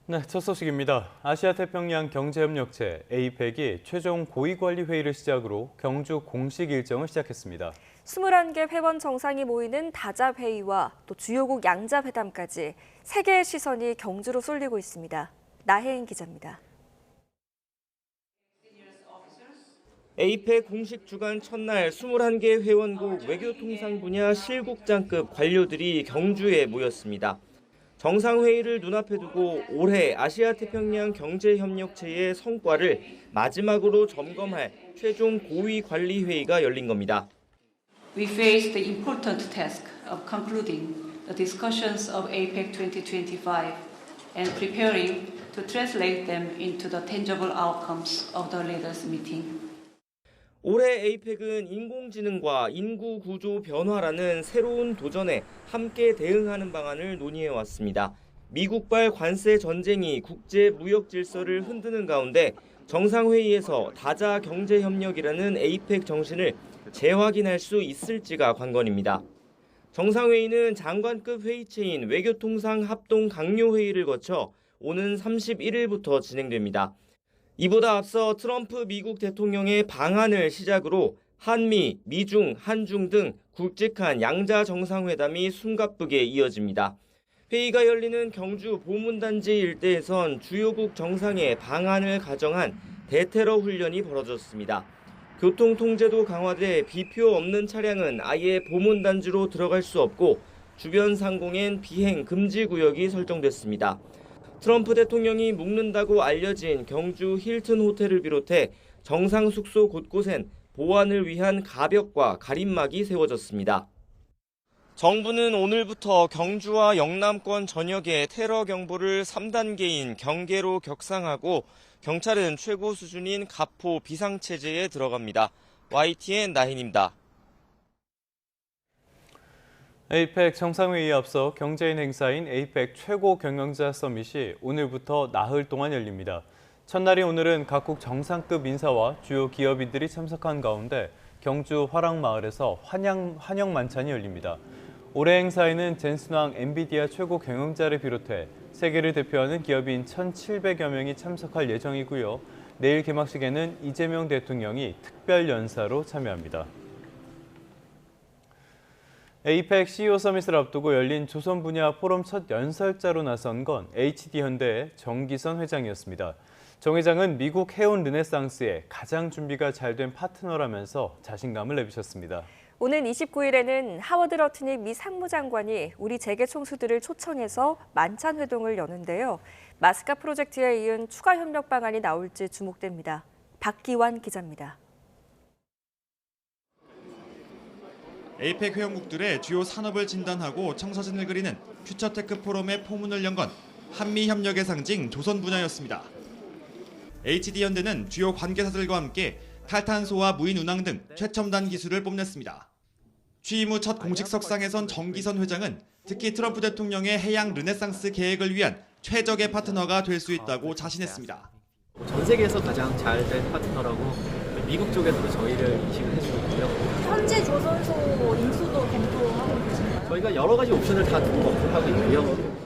네, 첫 소식입니다. 아시아태평양 경제협력체 APEC이 최종 고위관리 회의를 시작으로 경주 공식 일정을 시작했습니다. 21개 회원 정상이 모이는 다자회의와 또 주요국 양자회담까지 세계의 시선이 경주로 쏠리고 있습니다. 나혜인 기자입니다. APEC 공식 주간 첫날 21개 회원국 외교통상 분야 실국장급 관료들이 경주에 모였습니다. 정상회의를 눈앞에 두고 올해 아시아태평양 경제협력체의 성과를 마지막으로 점검할 최종 고위관리회의가 열린 겁니다. We face the important task of concluding the discussions of APEC 2025 and preparing to translate them into the tangible outcomes of the leaders' meeting. 올해 APEC은 인공지능과 인구 구조 변화라는 새로운 도전에 함께 대응하는 방안을 논의해왔습니다. 미국발 관세 전쟁이 국제 무역 질서를 흔드는 가운데 정상회의에서 다자 경제협력이라는 APEC 정신을 재확인할 수 있을지가 관건입니다. 정상회의는 장관급 회의체인 외교통상 합동 강요회의를 거쳐 오는 31일부터 진행됩니다. 이보다 앞서 트럼프 미국 대통령의 방한을 시작으로 한미, 미중, 한중 등 굵직한 양자 정상회담이 숨가쁘게 이어집니다. 회의가 열리는 경주 보문단지 일대에선 주요국 정상의 방한을 가정한 대테러 훈련이 벌어졌습니다. 교통 통제도 강화돼 비표 없는 차량은 아예 보문단지로 들어갈 수 없고 주변 상공엔 비행 금지 구역이 설정됐습니다. 트럼프 대통령이 묵는다고 알려진 경주 힐튼 호텔을 비롯해 정상 숙소 곳곳엔 보안을 위한 가벽과 가림막이 세워졌습니다. 정부는 오늘부터 경주와 영남권 전역에 테러 경보를 3단계인 경계로 격상하고 경찰은 최고 수준인 가포 비상체제에 들어갑니다. YTN 나힌입니다. APEC 정상회의에 앞서 경제인 행사인 APEC 최고 경영자 서밋이 오늘부터 나흘 동안 열립니다. 첫날인 오늘은 각국 정상급 인사와 주요 기업인들이 참석한 가운데 경주 화랑마을에서 환영 만찬이 열립니다. 올해 행사에는 젠슨왕 엔비디아 최고 경영자를 비롯해 세계를 대표하는 기업인 1,700여 명이 참석할 예정이고요. 내일 개막식에는 이재명 대통령이 특별 연사로 참여합니다. APEC CEO 서밋을 앞두고 열린 조선 분야 포럼 첫 연설자로 나선 건 HD현대의 정기선 회장이었습니다. 정 회장은 미국 해운 르네상스에 가장 준비가 잘 된 파트너라면서 자신감을 내비쳤습니다. 오는 29일에는 하워드 러트닉 미 상무장관이 우리 재계 총수들을 초청해서 만찬 회동을 여는데요. 마스카 프로젝트에 이은 추가 협력 방안이 나올지 주목됩니다. 박기환 기자입니다. APEC 회원국들의 주요 산업을 진단하고 청사진을 그리는 퓨처테크 포럼의 포문을 연 건 한미 협력의 상징 조선 분야였습니다. HD현대는 주요 관계사들과 함께 탈탄소와 무인 운항 등 최첨단 기술을 뽐냈습니다. 취임 후 첫 공식 석상에선 정기선 회장은 특히 트럼프 대통령의 해양 르네상스 계획을 위한 최적의 파트너가 될 수 있다고 자신했습니다. 전 세계에서 가장 잘 된 파트너라고 미국 쪽에서도 저희를 인식을 해주고 있고요. 현재 조선소 인수도 검토하고 계신가요? 저희가 여러 가지 옵션을 다 두고 검토하고 있고요.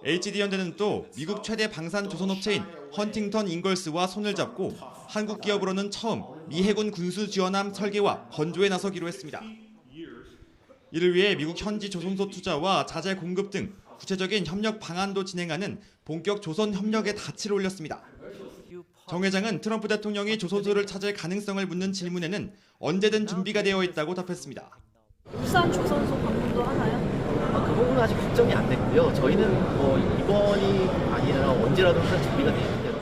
HD현대는 또 미국 최대 방산 조선업체인 헌팅턴 잉걸스와 손을 잡고 한국 기업으로는 처음 미 해군 군수 지원함 설계와 건조에 나서기로 했습니다. 이를 위해 미국 현지 조선소 투자와 자재 공급 등 구체적인 협력 방안도 진행하는 본격 조선 협력의 닻을 올렸습니다. 정 회장은 트럼프 대통령이 조선소를 찾을 가능성을 묻는 질문에는 언제든 준비가 되어 있다고 답했습니다. 울산 조선소 방문도 하나요? 그 부분은 아직 확정이 안 됐고요. 저희는 이번이 아니라 언제라도 항상 준비가 되어 있는데.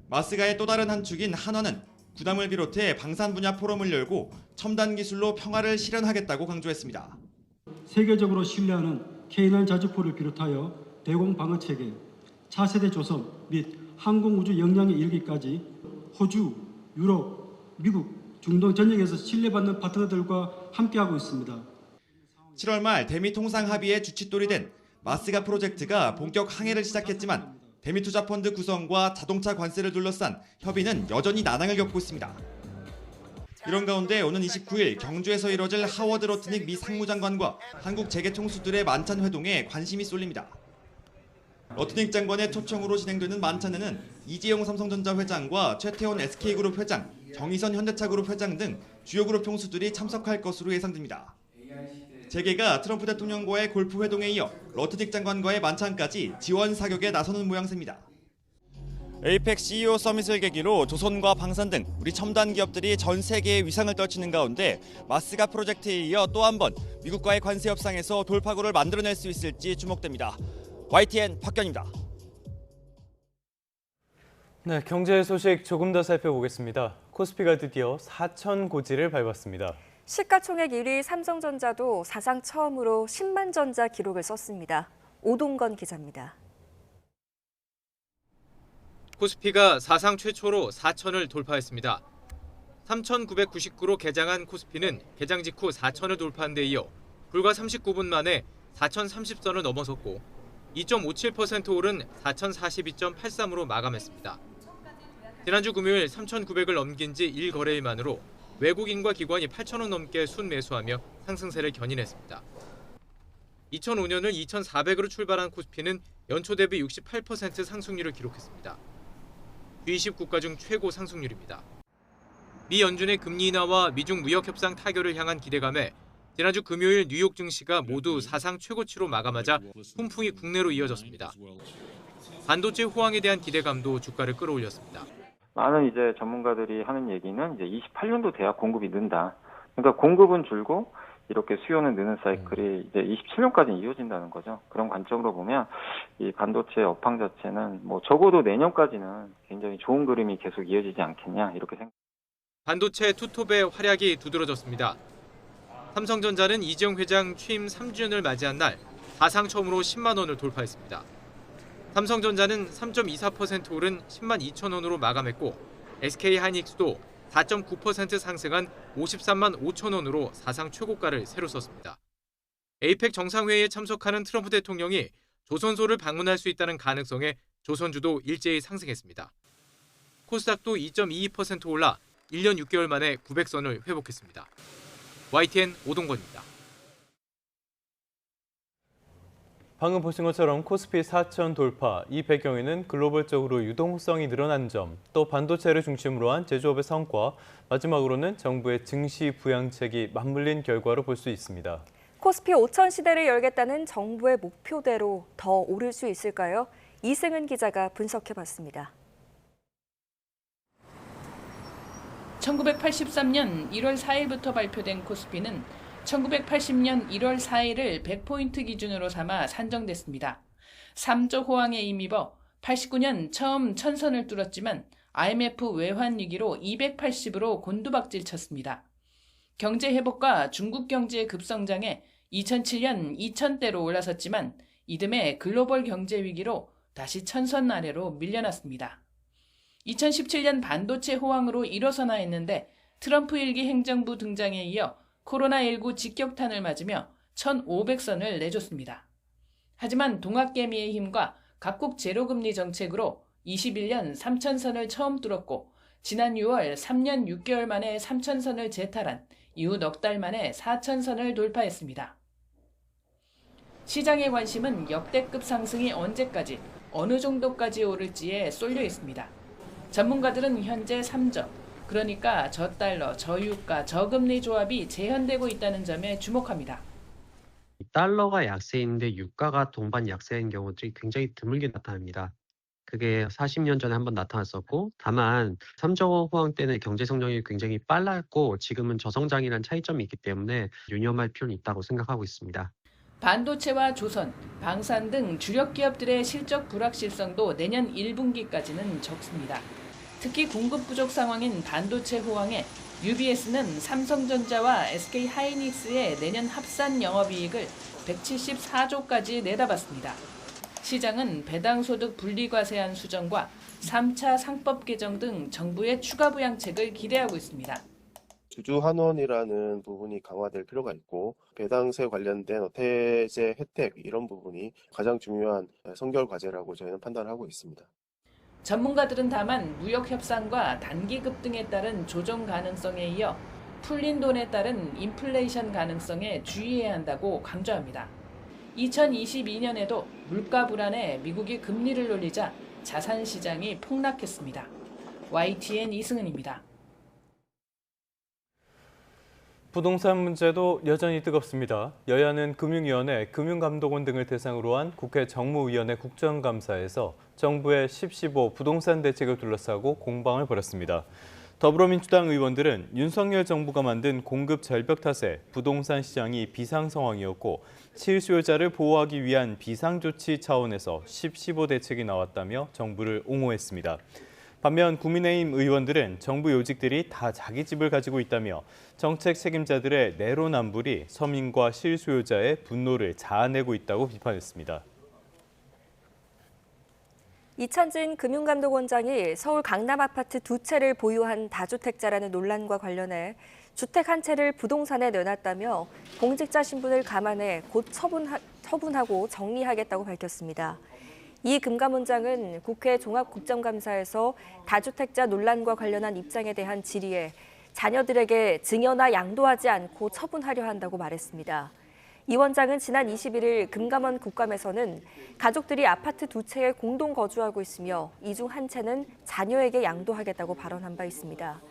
마스가의 또 다른 한 축인 한화는 구담을 비롯해 방산 분야 포럼을 열고 첨단 기술로 평화를 실현하겠다고 강조했습니다. 세계적으로 신뢰하는 K9 자주포를 비롯하여 대공 방어 체계, 차세대 조선 및 항공우주 역량에 이르기까지 호주, 유럽, 미국, 중동 전역에서 신뢰받는 파트너들과 함께하고 있습니다. 7월 말 대미 통상 합의에 주칫돌이 된 마스가 프로젝트가 본격 항해를 시작했지만 대미 투자 펀드 구성과 자동차 관세를 둘러싼 협의는 여전히 난항을 겪고 있습니다. 이런 가운데 오는 29일 경주에서 이뤄질 하워드 러트닉 미 상무장관과 한국 재계 총수들의 만찬 회동에 관심이 쏠립니다. 러트닉 장관의 초청으로 진행되는 만찬에는 이재용 삼성전자 회장과 최태원 SK그룹 회장, 정의선 현대차그룹 회장 등 주요 그룹 총수들이 참석할 것으로 예상됩니다. 재계가 트럼프 대통령과의 골프 회동에 이어 러트닉 장관과의 만찬까지 지원 사격에 나서는 모양새입니다. 에이펙 CEO 서밋을 계기로 조선과 방산 등 우리 첨단 기업들이 전 세계에 위상을 떨치는 가운데 마스가 프로젝트에 이어 또 한 번 미국과의 관세 협상에서 돌파구를 만들어낼 수 있을지 주목됩니다. YTN 박견입니다. 네, 경제 소식 조금 더 살펴보겠습니다. 코스피가 드디어 4천 고지를 밟았습니다. 시가총액 1위 삼성전자도 사상 처음으로 10만 전자 기록을 썼습니다. 오동건 기자입니다. 코스피가 사상 최초로 4천을 돌파했습니다. 3,999로 개장한 코스피는 개장 직후 4천을 돌파한 데 이어 불과 39분 만에 4,030선을 넘어섰고 2.57% 오른 4,042.83으로 마감했습니다. 지난주 금요일 3,900을 넘긴 지 1거래일 만으로 외국인과 기관이 8천억 넘게 순매수하며 상승세를 견인했습니다. 2005년을 2,400으로 출발한 코스피는 연초 대비 68% 상승률을 기록했습니다. G20 국가 중 최고 상승률입니다. 미 연준의 금리 인하와 미중 무역 협상 타결을 향한 기대감에 지난주 금요일 뉴욕 증시가 모두 사상 최고치로 마감하자 훈풍이 국내로 이어졌습니다. 반도체 호황에 대한 기대감도 주가를 끌어올렸습니다. 많은 이제 전문가들이 하는 얘기는 이제 28년도 돼야 공급이 는다. 그러니까 공급은 줄고 이렇게 수요는 느는 사이클이 이제 27년까지 이어진다는 거죠. 그런 관점으로 보면 이 반도체 업황 자체는 뭐 적어도 내년까지는 굉장히 좋은 그림이 계속 이어지지 않겠냐 이렇게 생각. 반도체 투톱의 활약이 두드러졌습니다. 삼성전자는 이재용 회장 취임 3주년을 맞이한 날 사상 처음으로 10만 원을 돌파했습니다. 삼성전자는 3.24% 오른 10만 2천 원으로 마감했고 SK하이닉스도 4.9% 상승한 53만 5천 원으로 사상 최고가를 새로 썼습니다. 에이펙 정상회의에 참석하는 트럼프 대통령이 조선소를 방문할 수 있다는 가능성에 조선주도 일제히 상승했습니다. 코스닥도 2.22% 올라 1년 6개월 만에 900선을 회복했습니다. YTN 오동건입니다. 방금 보신 것처럼 코스피 4천 돌파, 이 배경에는 글로벌적으로 유동성이 늘어난 점, 또 반도체를 중심으로 한 제조업의 성과, 마지막으로는 정부의 증시 부양책이 맞물린 결과로 볼 수 있습니다. 코스피 5천 시대를 열겠다는 정부의 목표대로 더 오를 수 있을까요? 이승은 기자가 분석해봤습니다. 1983년 1월 4일부터 발표된 코스피는 1980년 1월 4일을 100포인트 기준으로 삼아 산정됐습니다. 3조 호황에 힘입어 89년 처음 1000선을 뚫었지만 IMF 외환 위기로 280으로 곤두박질 쳤습니다. 경제 회복과 중국 경제의 급성장에 2007년 2000대로 올라섰지만 이듬해 글로벌 경제 위기로 다시 1000선 아래로 밀려났습니다. 2017년 반도체 호황으로 일어서나 했는데 트럼프 1기 행정부 등장에 이어 코로나19 직격탄을 맞으며 1,500선을 내줬습니다. 하지만 동학개미의 힘과 각국 제로금리 정책으로 21년 3,000선을 처음 뚫었고 지난 6월 3년 6개월 만에 3,000선을 재탈한 이후 넉 달 만에 4,000선을 돌파했습니다. 시장의 관심은 역대급 상승이 언제까지, 어느 정도까지 오를지에 쏠려 있습니다. 전문가들은 현재 3저, 그러니까 저달러, 저유가, 저금리 조합이 재현되고 있다는 점에 주목합니다. 달러가 약세인데 유가가 동반 약세인 경우들이 굉장히 드물게 나타납니다. 그게 40년 전에 한번 나타났었고, 다만 3조 원 호황 때는 경제 성장이 굉장히 빨랐고 지금은 저성장이라는 차이점이 있기 때문에 유념할 필요는 있다고 생각하고 있습니다. 반도체와 조선, 방산 등 주력 기업들의 실적 불확실성도 내년 1분기까지는 적습니다. 특히 공급 부족 상황인 반도체 호황에 UBS는 삼성전자와 SK하이닉스의 내년 합산 영업이익을 174조까지 내다봤습니다. 시장은 배당소득 분리과세안 수정과 3차 상법 개정 등 정부의 추가 부양책을 기대하고 있습니다. 주주 환원이라는 부분이 강화될 필요가 있고 배당세 관련된 세제 혜택 이런 부분이 가장 중요한 선결 과제라고 저희는 판단하고 있습니다. 전문가들은 다만 무역 협상과 단기 급등에 따른 조정 가능성에 이어 풀린 돈에 따른 인플레이션 가능성에 주의해야 한다고 강조합니다. 2022년에도 물가 불안에 미국이 금리를 올리자 자산 시장이 폭락했습니다. YTN 이승은입니다. 부동산 문제도 여전히 뜨겁습니다. 여야는 금융위원회, 금융감독원 등을 대상으로 한 국회 정무위원회 국정감사에서 정부의 10.15 부동산 대책을 둘러싸고 공방을 벌였습니다. 더불어민주당 의원들은 윤석열 정부가 만든 공급 절벽 탓에 부동산 시장이 비상 상황이었고 실수요자를 보호하기 위한 비상조치 차원에서 10.15 대책이 나왔다며 정부를 옹호했습니다. 반면 국민의힘 의원들은 정부 요직들이 다 자기 집을 가지고 있다며 정책 책임자들의 내로남불이 서민과 실수요자의 분노를 자아내고 있다고 비판했습니다. 이찬진 금융감독원장이 서울 강남 아파트 2채를 보유한 다주택자라는 논란과 관련해 주택 한 채를 부동산에 내놨다며 공직자 신분을 감안해 곧 처분하고 정리하겠다고 밝혔습니다. 이 금감원장은 국회 종합국정감사에서 다주택자 논란과 관련한 입장에 대한 질의에 자녀들에게 증여나 양도하지 않고 처분하려 한다고 말했습니다. 이 원장은 지난 21일 금감원 국감에서는 가족들이 아파트 2채에 공동 거주하고 있으며 이 중 한 채는 자녀에게 양도하겠다고 발언한 바 있습니다.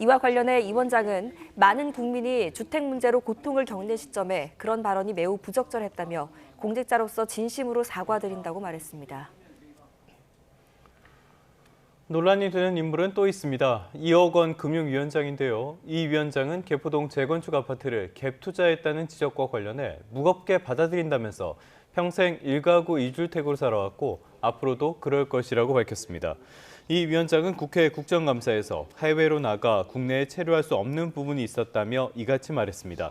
이와 관련해 이 원장은 많은 국민이 주택 문제로 고통을 겪는 시점에 그런 발언이 매우 부적절했다며 공직자로서 진심으로 사과드린다고 말했습니다. 논란이 되는 인물은 또 있습니다. 2억 원 금융위원장인데요. 이 위원장은 개포동 재건축 아파트를 갭 투자했다는 지적과 관련해 무겁게 받아들인다면서 평생 1가구 2주택으로 살아왔고 앞으로도 그럴 것이라고 밝혔습니다. 이 위원장은 국회 국정감사에서 해외로 나가 국내에 체류할 수 없는 부분이 있었다며 이같이 말했습니다.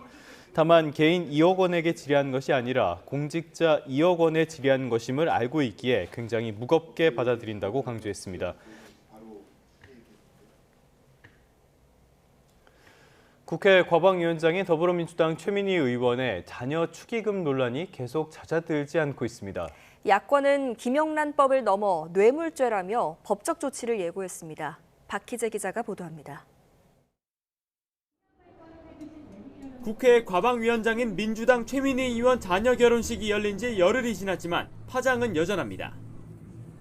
다만 개인 2억 원에게 질의한 것이 아니라 공직자 2억 원에 질의한 것임을 알고 있기에 굉장히 무겁게 받아들인다고 강조했습니다. 국회 과방위원장인 더불어민주당 최민희 의원의 자녀 축의금 논란이 계속 잦아들지 않고 있습니다. 야권은 김영란법을 넘어 뇌물죄라며 법적 조치를 예고했습니다. 박희재 기자가 보도합니다. 국회 과방위원장인 민주당 최민희 의원 자녀 결혼식이 열린 지 열흘이 지났지만 파장은 여전합니다.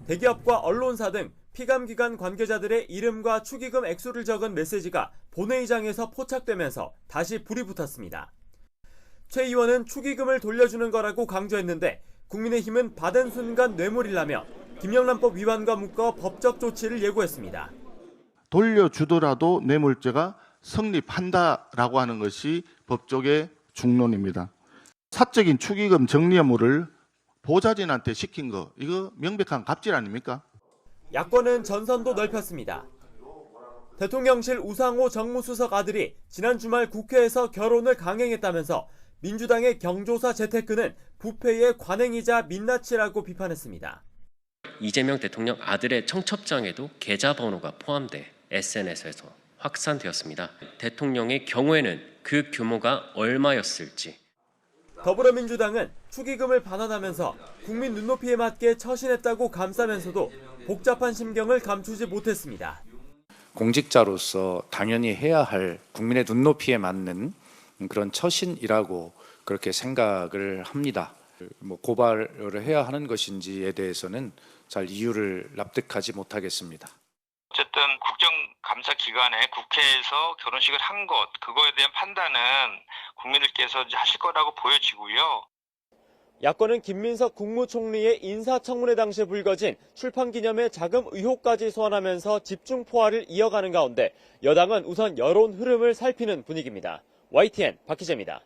대기업과 언론사 등 피감기관 관계자들의 이름과 축의금 액수를 적은 메시지가 본회의장에서 포착되면서 다시 불이 붙었습니다. 최 의원은 축의금을 돌려주는 거라고 강조했는데 국민의힘은 받은 순간 뇌물이라며 김영란법 위반과 묶어 법적 조치를 예고했습니다. 돌려주더라도 뇌물죄가 성립한다라고 하는 것이 법조계 중론입니다. 사적인 축의금 정리 의무를 보좌진한테 시킨 거, 이거 명백한 갑질 아닙니까? 야권은 전선도 넓혔습니다. 대통령실 우상호 정무수석 아들이 지난 주말 국회에서 결혼을 강행했다면서 민주당의 경조사 재테크는 부패의 관행이자 민낯이라고 비판했습니다. 이재명 대통령 아들의 청첩장에도 계좌번호가 포함돼 SNS에서 확산되었습니다. 대통령의 경우에는 그 규모가 얼마였을지. 더불어민주당은 축의금을 반환하면서 국민 눈높이에 맞게 처신했다고 감싸면서도 복잡한 심경을 감추지 못했습니다. 공직자로서 당연히 해야 할 국민의 눈높이에 맞는 그런 처신이라고 그렇게 생각을 합니다. 고발을 해야 하는 것인지에 대해서는 잘 이유를 납득하지 못하겠습니다. 어쨌든 국정감사 기간에 국회에서 결혼식을 한 것, 그거에 대한 판단은 국민들께서 이제 하실 거라고 보여지고요. 야권은 김민석 국무총리의 인사청문회 당시에 불거진 출판기념회 자금 의혹까지 소환하면서 집중 포화를 이어가는 가운데 여당은 우선 여론 흐름을 살피는 분위기입니다. YTN 박희재입니다.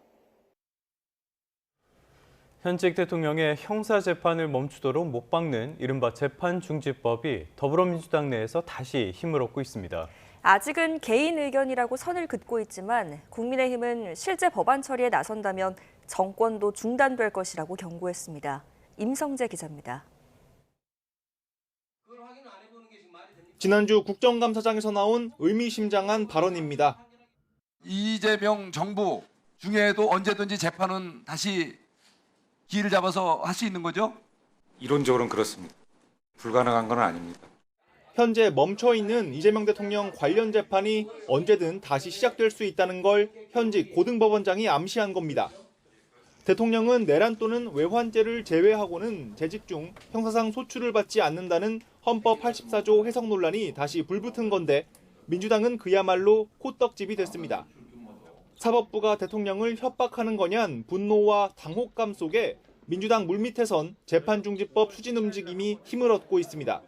현직 대통령의 형사재판을 멈추도록 못 박는 이른바 재판중지법이 더불어민주당 내에서 다시 힘을 얻고 있습니다. 아직은 개인 의견이라고 선을 긋고 있지만 국민의힘은 실제 법안 처리에 나선다면 정권도 중단될 것이라고 경고했습니다. 임성재 기자입니다. 지난주 국정감사장에서 나온 의미심장한 발언입니다. 이재명 정부 중에도 언제든지 재판은 다시 기회를 잡아서 할 수 있는 거죠? 이론적으로는 그렇습니다. 불가능한 건 아닙니다. 현재 멈춰있는 이재명 대통령 관련 재판이 언제든 다시 시작될 수 있다는 걸 현직 고등법원장이 암시한 겁니다. 대통령은 내란 또는 외환죄를 제외하고는 재직 중 형사상 소출을 받지 않는다는 헌법 84조 해석 논란이 다시 불붙은 건데 민주당은 그야말로 호떡집이 됐습니다. 사법부가 대통령을 협박하는 거냔 분노와 당혹감 속에 민주당 물밑에선 재판중지법 추진 움직임이 힘을 얻고 있습니다.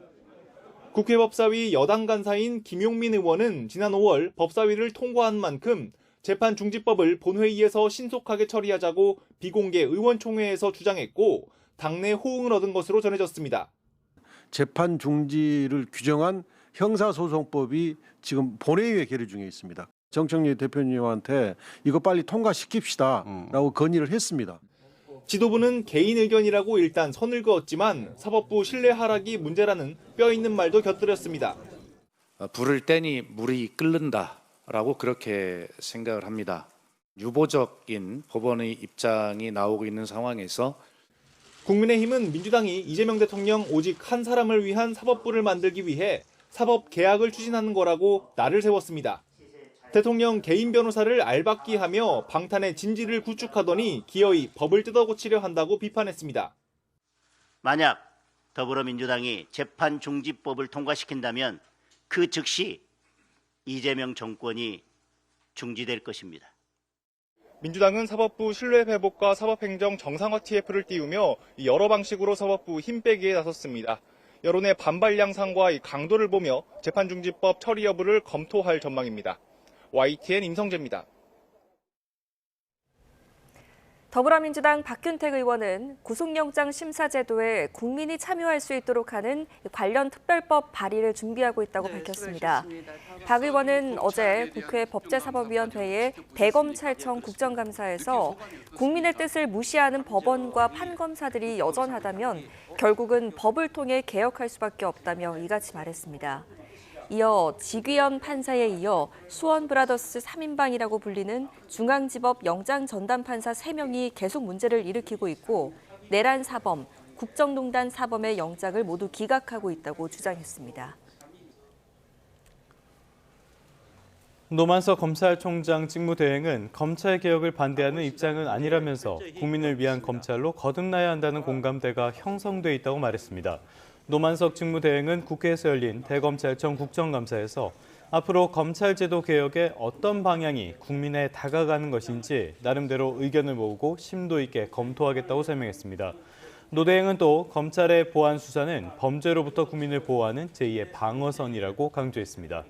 국회 법사위 여당 간사인 김용민 의원은 지난 5월 법사위를 통과한 만큼 재판중지법을 본회의에서 신속하게 처리하자고 비공개 의원총회에서 주장했고 당내 호응을 얻은 것으로 전해졌습니다. 재판 중지를 규정한 형사소송법이 지금 본회의에 계류 중에 있습니다. 정청래 대표님한테 이거 빨리 통과시킵시다라고 건의를 했습니다. 지도부는 개인 의견이라고 일단 선을 그었지만 사법부 신뢰 하락이 문제라는 뼈 있는 말도 곁들였습니다. 불을 떼니 물이 끓는다라고 그렇게 생각을 합니다. 유보적인 법원의 입장이 나오고 있는 상황에서 국민의힘은 민주당이 이재명 대통령 오직 한 사람을 위한 사법부를 만들기 위해 사법 개혁을 추진하는 거라고 날을 세웠습니다. 대통령 개인 변호사를 알박기하며 방탄의 진지를 구축하더니 기어이 법을 뜯어고치려 한다고 비판했습니다. 만약 더불어민주당이 재판중지법을 통과시킨다면 그 즉시 이재명 정권이 중지될 것입니다. 민주당은 사법부 신뢰 회복과 사법행정 정상화 TF를 띄우며 여러 방식으로 사법부 힘 빼기에 나섰습니다. 여론의 반발 양상과 강도를 보며 재판중지법 처리 여부를 검토할 전망입니다. YTN 임성재입니다. 더불어민주당 박균택 의원은 구속영장 심사 제도에 국민이 참여할 수 있도록 하는 관련 특별법 발의를 준비하고 있다고 밝혔습니다. 박 의원은 어제 국회 법제사법위원회의 대검찰청 국정감사에서 국민의 뜻을 무시하는 법원과 판검사들이 여전하다면 결국은 법을 통해 개혁할 수밖에 없다며 이같이 말했습니다. 이어 지귀현 판사에 이어 수원브라더스 3인방이라고 불리는 중앙지법 영장전담판사 3명이 계속 문제를 일으키고 있고 내란 사범, 국정농단 사범의 영장을 모두 기각하고 있다고 주장했습니다. 노만석 검찰총장 직무대행은 검찰개혁을 반대하는 입장은 아니라면서 국민을 위한 검찰로 거듭나야 한다는 공감대가 형성돼 있다고 말했습니다. 노만석 직무대행은 국회에서 열린 대검찰청 국정감사에서 앞으로 검찰제도 개혁에 어떤 방향이 국민에 다가가는 것인지 나름대로 의견을 모으고 심도 있게 검토하겠다고 설명했습니다. 노 대행은 또 검찰의 보안 수사는 범죄로부터 국민을 보호하는 제2의 방어선이라고 강조했습니다.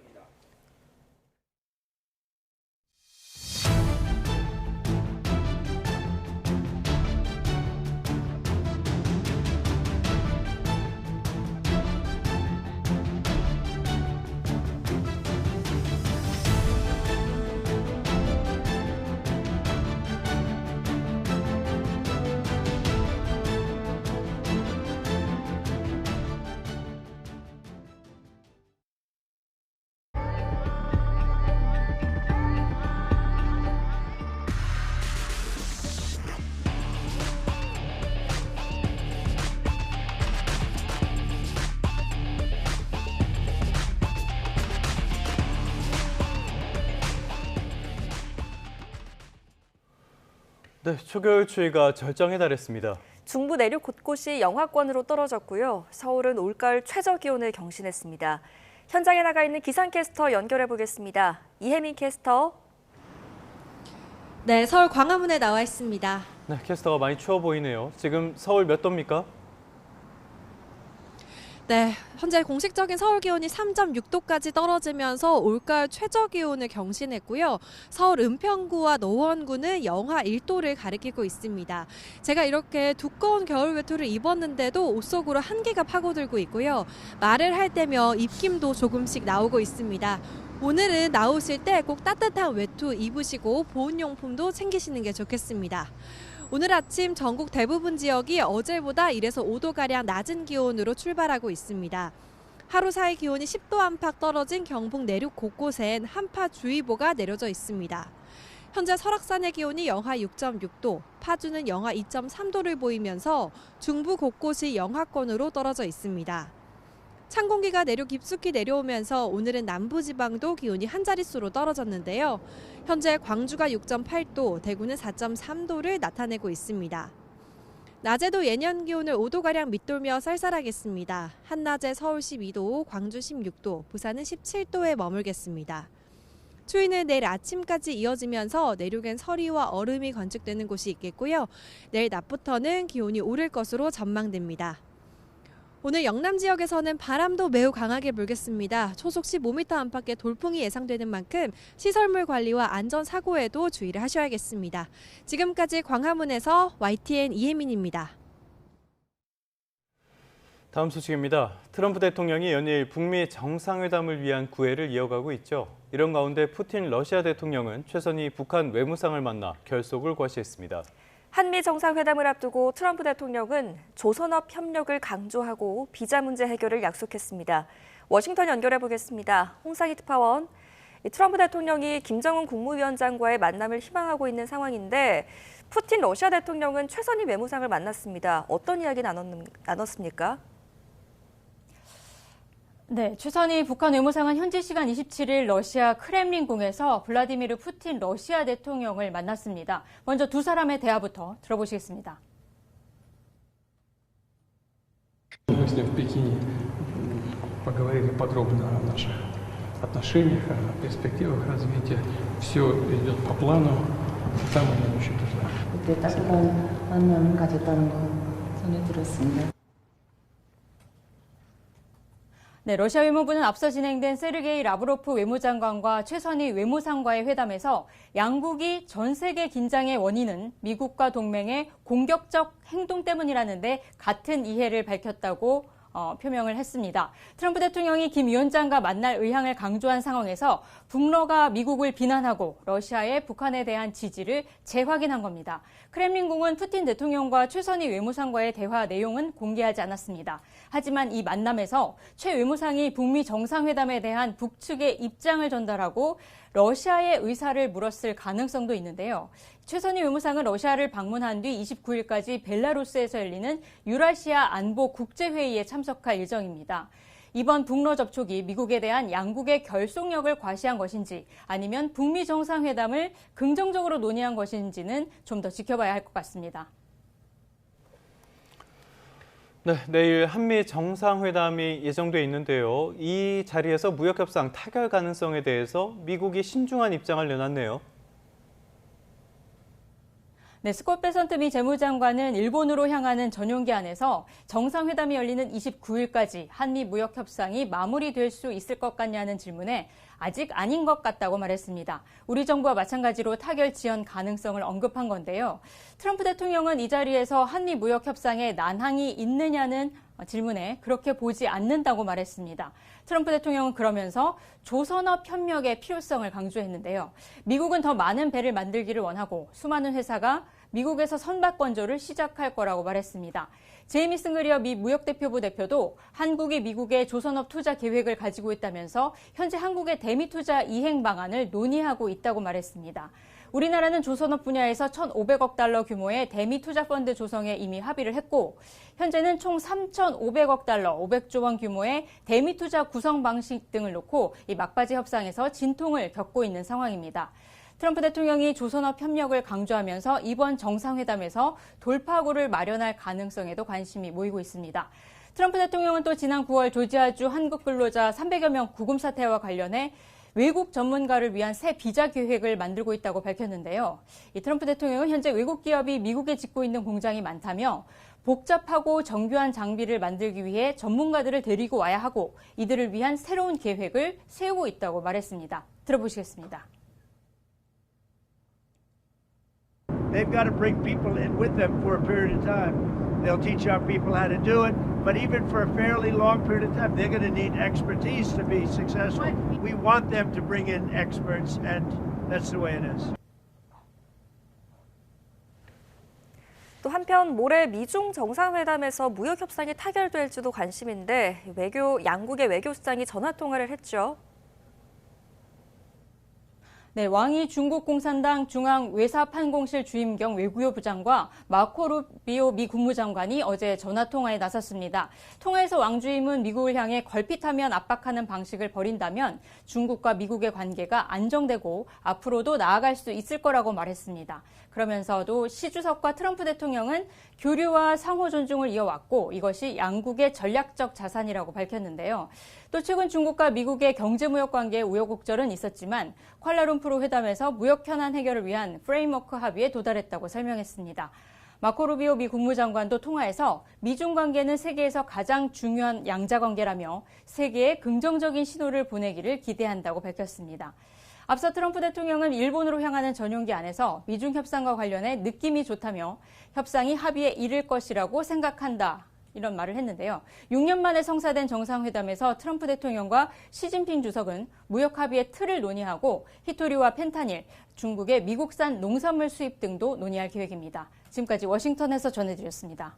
네, 초겨울 추위가 절정에 달했습니다. 중부 내륙 곳곳이 영하권으로 떨어졌고요. 서울은 올가을 최저 기온을 경신했습니다. 현장에 나가 있는 기상캐스터 연결해 보겠습니다. 이혜민 캐스터. 네, 서울 광화문에 나와 있습니다. 네, 캐스터가 많이 추워 보이네요. 지금 서울 몇 도입니까? 네, 현재 공식적인 서울 기온이 3.6도까지 떨어지면서 올가을 최저 기온을 경신했고요. 서울 은평구와 노원구는 영하 1도를 가리키고 있습니다. 제가 이렇게 두꺼운 겨울 외투를 입었는데도 옷 속으로 한기가 파고들고 있고요. 말을 할 때면 입김도 조금씩 나오고 있습니다. 오늘은 나오실 때 꼭 따뜻한 외투 입으시고 보온용품도 챙기시는 게 좋겠습니다. 오늘 아침 전국 대부분 지역이 어제보다 1에서 5도가량 낮은 기온으로 출발하고 있습니다. 하루 사이 기온이 10도 안팎 떨어진 경북 내륙 곳곳엔 한파주의보가 내려져 있습니다. 현재 설악산의 기온이 영하 6.6도, 파주는 영하 2.3도를 보이면서 중부 곳곳이 영하권으로 떨어져 있습니다. 찬 공기가 내륙 깊숙이 내려오면서 오늘은 남부지방도 기온이 한 자릿수로 떨어졌는데요. 현재 광주가 6.8도, 대구는 4.3도를 나타내고 있습니다. 낮에도 예년 기온을 5도가량 밑돌며 쌀쌀하겠습니다. 한낮에 서울 12도, 광주 16도, 부산은 17도에 머물겠습니다. 추위는 내일 아침까지 이어지면서 내륙엔 서리와 얼음이 관측되는 곳이 있겠고요. 내일 낮부터는 기온이 오를 것으로 전망됩니다. 오늘 영남 지역에서는 바람도 매우 강하게 불겠습니다. 초속 15m 안팎의 돌풍이 예상되는 만큼 시설물 관리와 안전사고에도 주의를 하셔야겠습니다. 지금까지 광화문에서 YTN 이혜민입니다. 다음 소식입니다. 트럼프 대통령이 연일 북미 정상회담을 위한 구애를 이어가고 있죠. 이런 가운데 푸틴 러시아 대통령은 최선희 북한 외무상을 만나 결속을 과시했습니다. 한미 정상회담을 앞두고 트럼프 대통령은 조선업 협력을 강조하고 비자 문제 해결을 약속했습니다. 워싱턴 연결해 보겠습니다. 홍상희 특파원. 트럼프 대통령이 김정은 국무위원장과의 만남을 희망하고 있는 상황인데 푸틴 러시아 대통령은 최선희 외무상을 만났습니다. 어떤 이야기 나눴습니까? 네, 최선희 북한 외무상은 현지 시간 27일 러시아 크렘린궁에서 블라디미르 푸틴 러시아 대통령을 만났습니다. 먼저 두 사람의 대화부터 들어보시겠습니다. Мы с ним в Пекине поговорили подробно о наших отношениях, о перспективах развития. Все идет по плану, там они очень тоже. 그때 따뜻한 만남을 가졌다는 거 전해 들었습니다. 네, 러시아 외무부는 앞서 진행된 세르게이 라브로프 외무장관과 최선희 외무상과의 회담에서 양국이 전 세계 긴장의 원인은 미국과 동맹의 공격적 행동 때문이라는데 같은 이해를 밝혔다고 표명을 했습니다. 트럼프 대통령이 김 위원장과 만날 의향을 강조한 상황에서 북러가 미국을 비난하고 러시아의 북한에 대한 지지를 재확인한 겁니다. 크렘린궁은 푸틴 대통령과 최선희 외무상과의 대화 내용은 공개하지 않았습니다. 하지만 이 만남에서 최 외무상이 북미 정상회담에 대한 북측의 입장을 전달하고 러시아의 의사를 물었을 가능성도 있는데요. 최선희 외무상은 러시아를 방문한 뒤 29일까지 벨라루스에서 열리는 유라시아 안보 국제회의에 참석할 예정입니다. 이번 북러 접촉이 미국에 대한 양국의 결속력을 과시한 것인지 아니면 북미 정상회담을 긍정적으로 논의한 것인지는 좀 더 지켜봐야 할 것 같습니다. 네, 내일 한미 정상회담이 예정돼 있는데요. 이 자리에서 무역협상 타결 가능성에 대해서 미국이 신중한 입장을 내놨네요. 네, 스콧 베선트 미 재무장관은 일본으로 향하는 전용기 안에서 정상회담이 열리는 29일까지 한미 무역협상이 마무리될 수 있을 것 같냐는 질문에 아직 아닌 것 같다고 말했습니다. 우리 정부와 마찬가지로 타결 지연 가능성을 언급한 건데요. 트럼프 대통령은 이 자리에서 한미 무역협상에 난항이 있느냐는 질문에 그렇게 보지 않는다고 말했습니다. 트럼프 대통령은 그러면서 조선업 협력의 필요성을 강조했는데요. 미국은 더 많은 배를 만들기를 원하고 수많은 회사가 미국에서 선박 건조를 시작할 거라고 말했습니다. 제이미슨 그리어 미 무역대표부 대표도 한국이 미국에 조선업 투자 계획을 가지고 있다면서 현재 한국의 대미 투자 이행 방안을 논의하고 있다고 말했습니다. 우리나라는 조선업 분야에서 1,500억 달러 규모의 대미 투자 펀드 조성에 이미 합의를 했고 현재는 총 3,500억 달러, 500조 원 규모의 대미 투자 구성 방식 등을 놓고 이 막바지 협상에서 진통을 겪고 있는 상황입니다. 트럼프 대통령이 조선업 협력을 강조하면서 이번 정상회담에서 돌파구를 마련할 가능성에도 관심이 모이고 있습니다. 트럼프 대통령은 또 지난 9월 조지아주 한국 근로자 300여 명 구금 사태와 관련해 외국 전문가를 위한 새 비자 계획을 만들고 있다고 밝혔는데요. 이 트럼프 대통령은 현재 외국 기업이 미국에 짓고 있는 공장이 많다며 복잡하고 정교한 장비를 만들기 위해 전문가들을 데리고 와야 하고 이들을 위한 새로운 계획을 세우고 있다고 말했습니다. 들어보시겠습니다. They've got to bring people in with them for a period of time. They'll teach our people how to do it, but even for a fairly long period of time, they're going to need expertise to be successful. We want them to bring in experts, and that's the way it is. 또 한편 모레 미중 정상회담에서 무역 협상이 타결될지도 관심인데 양국의 외교수장이 전화 통화를 했죠. 네, 왕이 중국 공산당 중앙외사판공실 주임 겸 외교부 부장과 마코 루비오 미 국무장관이 어제 전화통화에 나섰습니다. 통화에서 왕 주임은 미국을 향해 걸핏하면 압박하는 방식을 벌인다면 중국과 미국의 관계가 안정되고 앞으로도 나아갈 수 있을 거라고 말했습니다. 그러면서도 시 주석과 트럼프 대통령은 교류와 상호 존중을 이어왔고 이것이 양국의 전략적 자산이라고 밝혔는데요. 또 최근 중국과 미국의 경제무역 관계에 우여곡절은 있었지만 쿠알라룸푸르 회담에서 무역 현안 해결을 위한 프레임워크 합의에 도달했다고 설명했습니다. 마코 루비오 미 국무장관도 통화에서 미중 관계는 세계에서 가장 중요한 양자 관계라며 세계에 긍정적인 신호를 보내기를 기대한다고 밝혔습니다. 앞서 트럼프 대통령은 일본으로 향하는 전용기 안에서 미중 협상과 관련해 느낌이 좋다며 협상이 합의에 이를 것이라고 생각한다. 이런 말을 했는데요. 6년 만에 성사된 정상회담에서 트럼프 대통령과 시진핑 주석은 무역 합의의 틀을 논의하고 히토리와 펜타닐, 중국의 미국산 농산물 수입 등도 논의할 계획입니다. 지금까지 워싱턴에서 전해드렸습니다.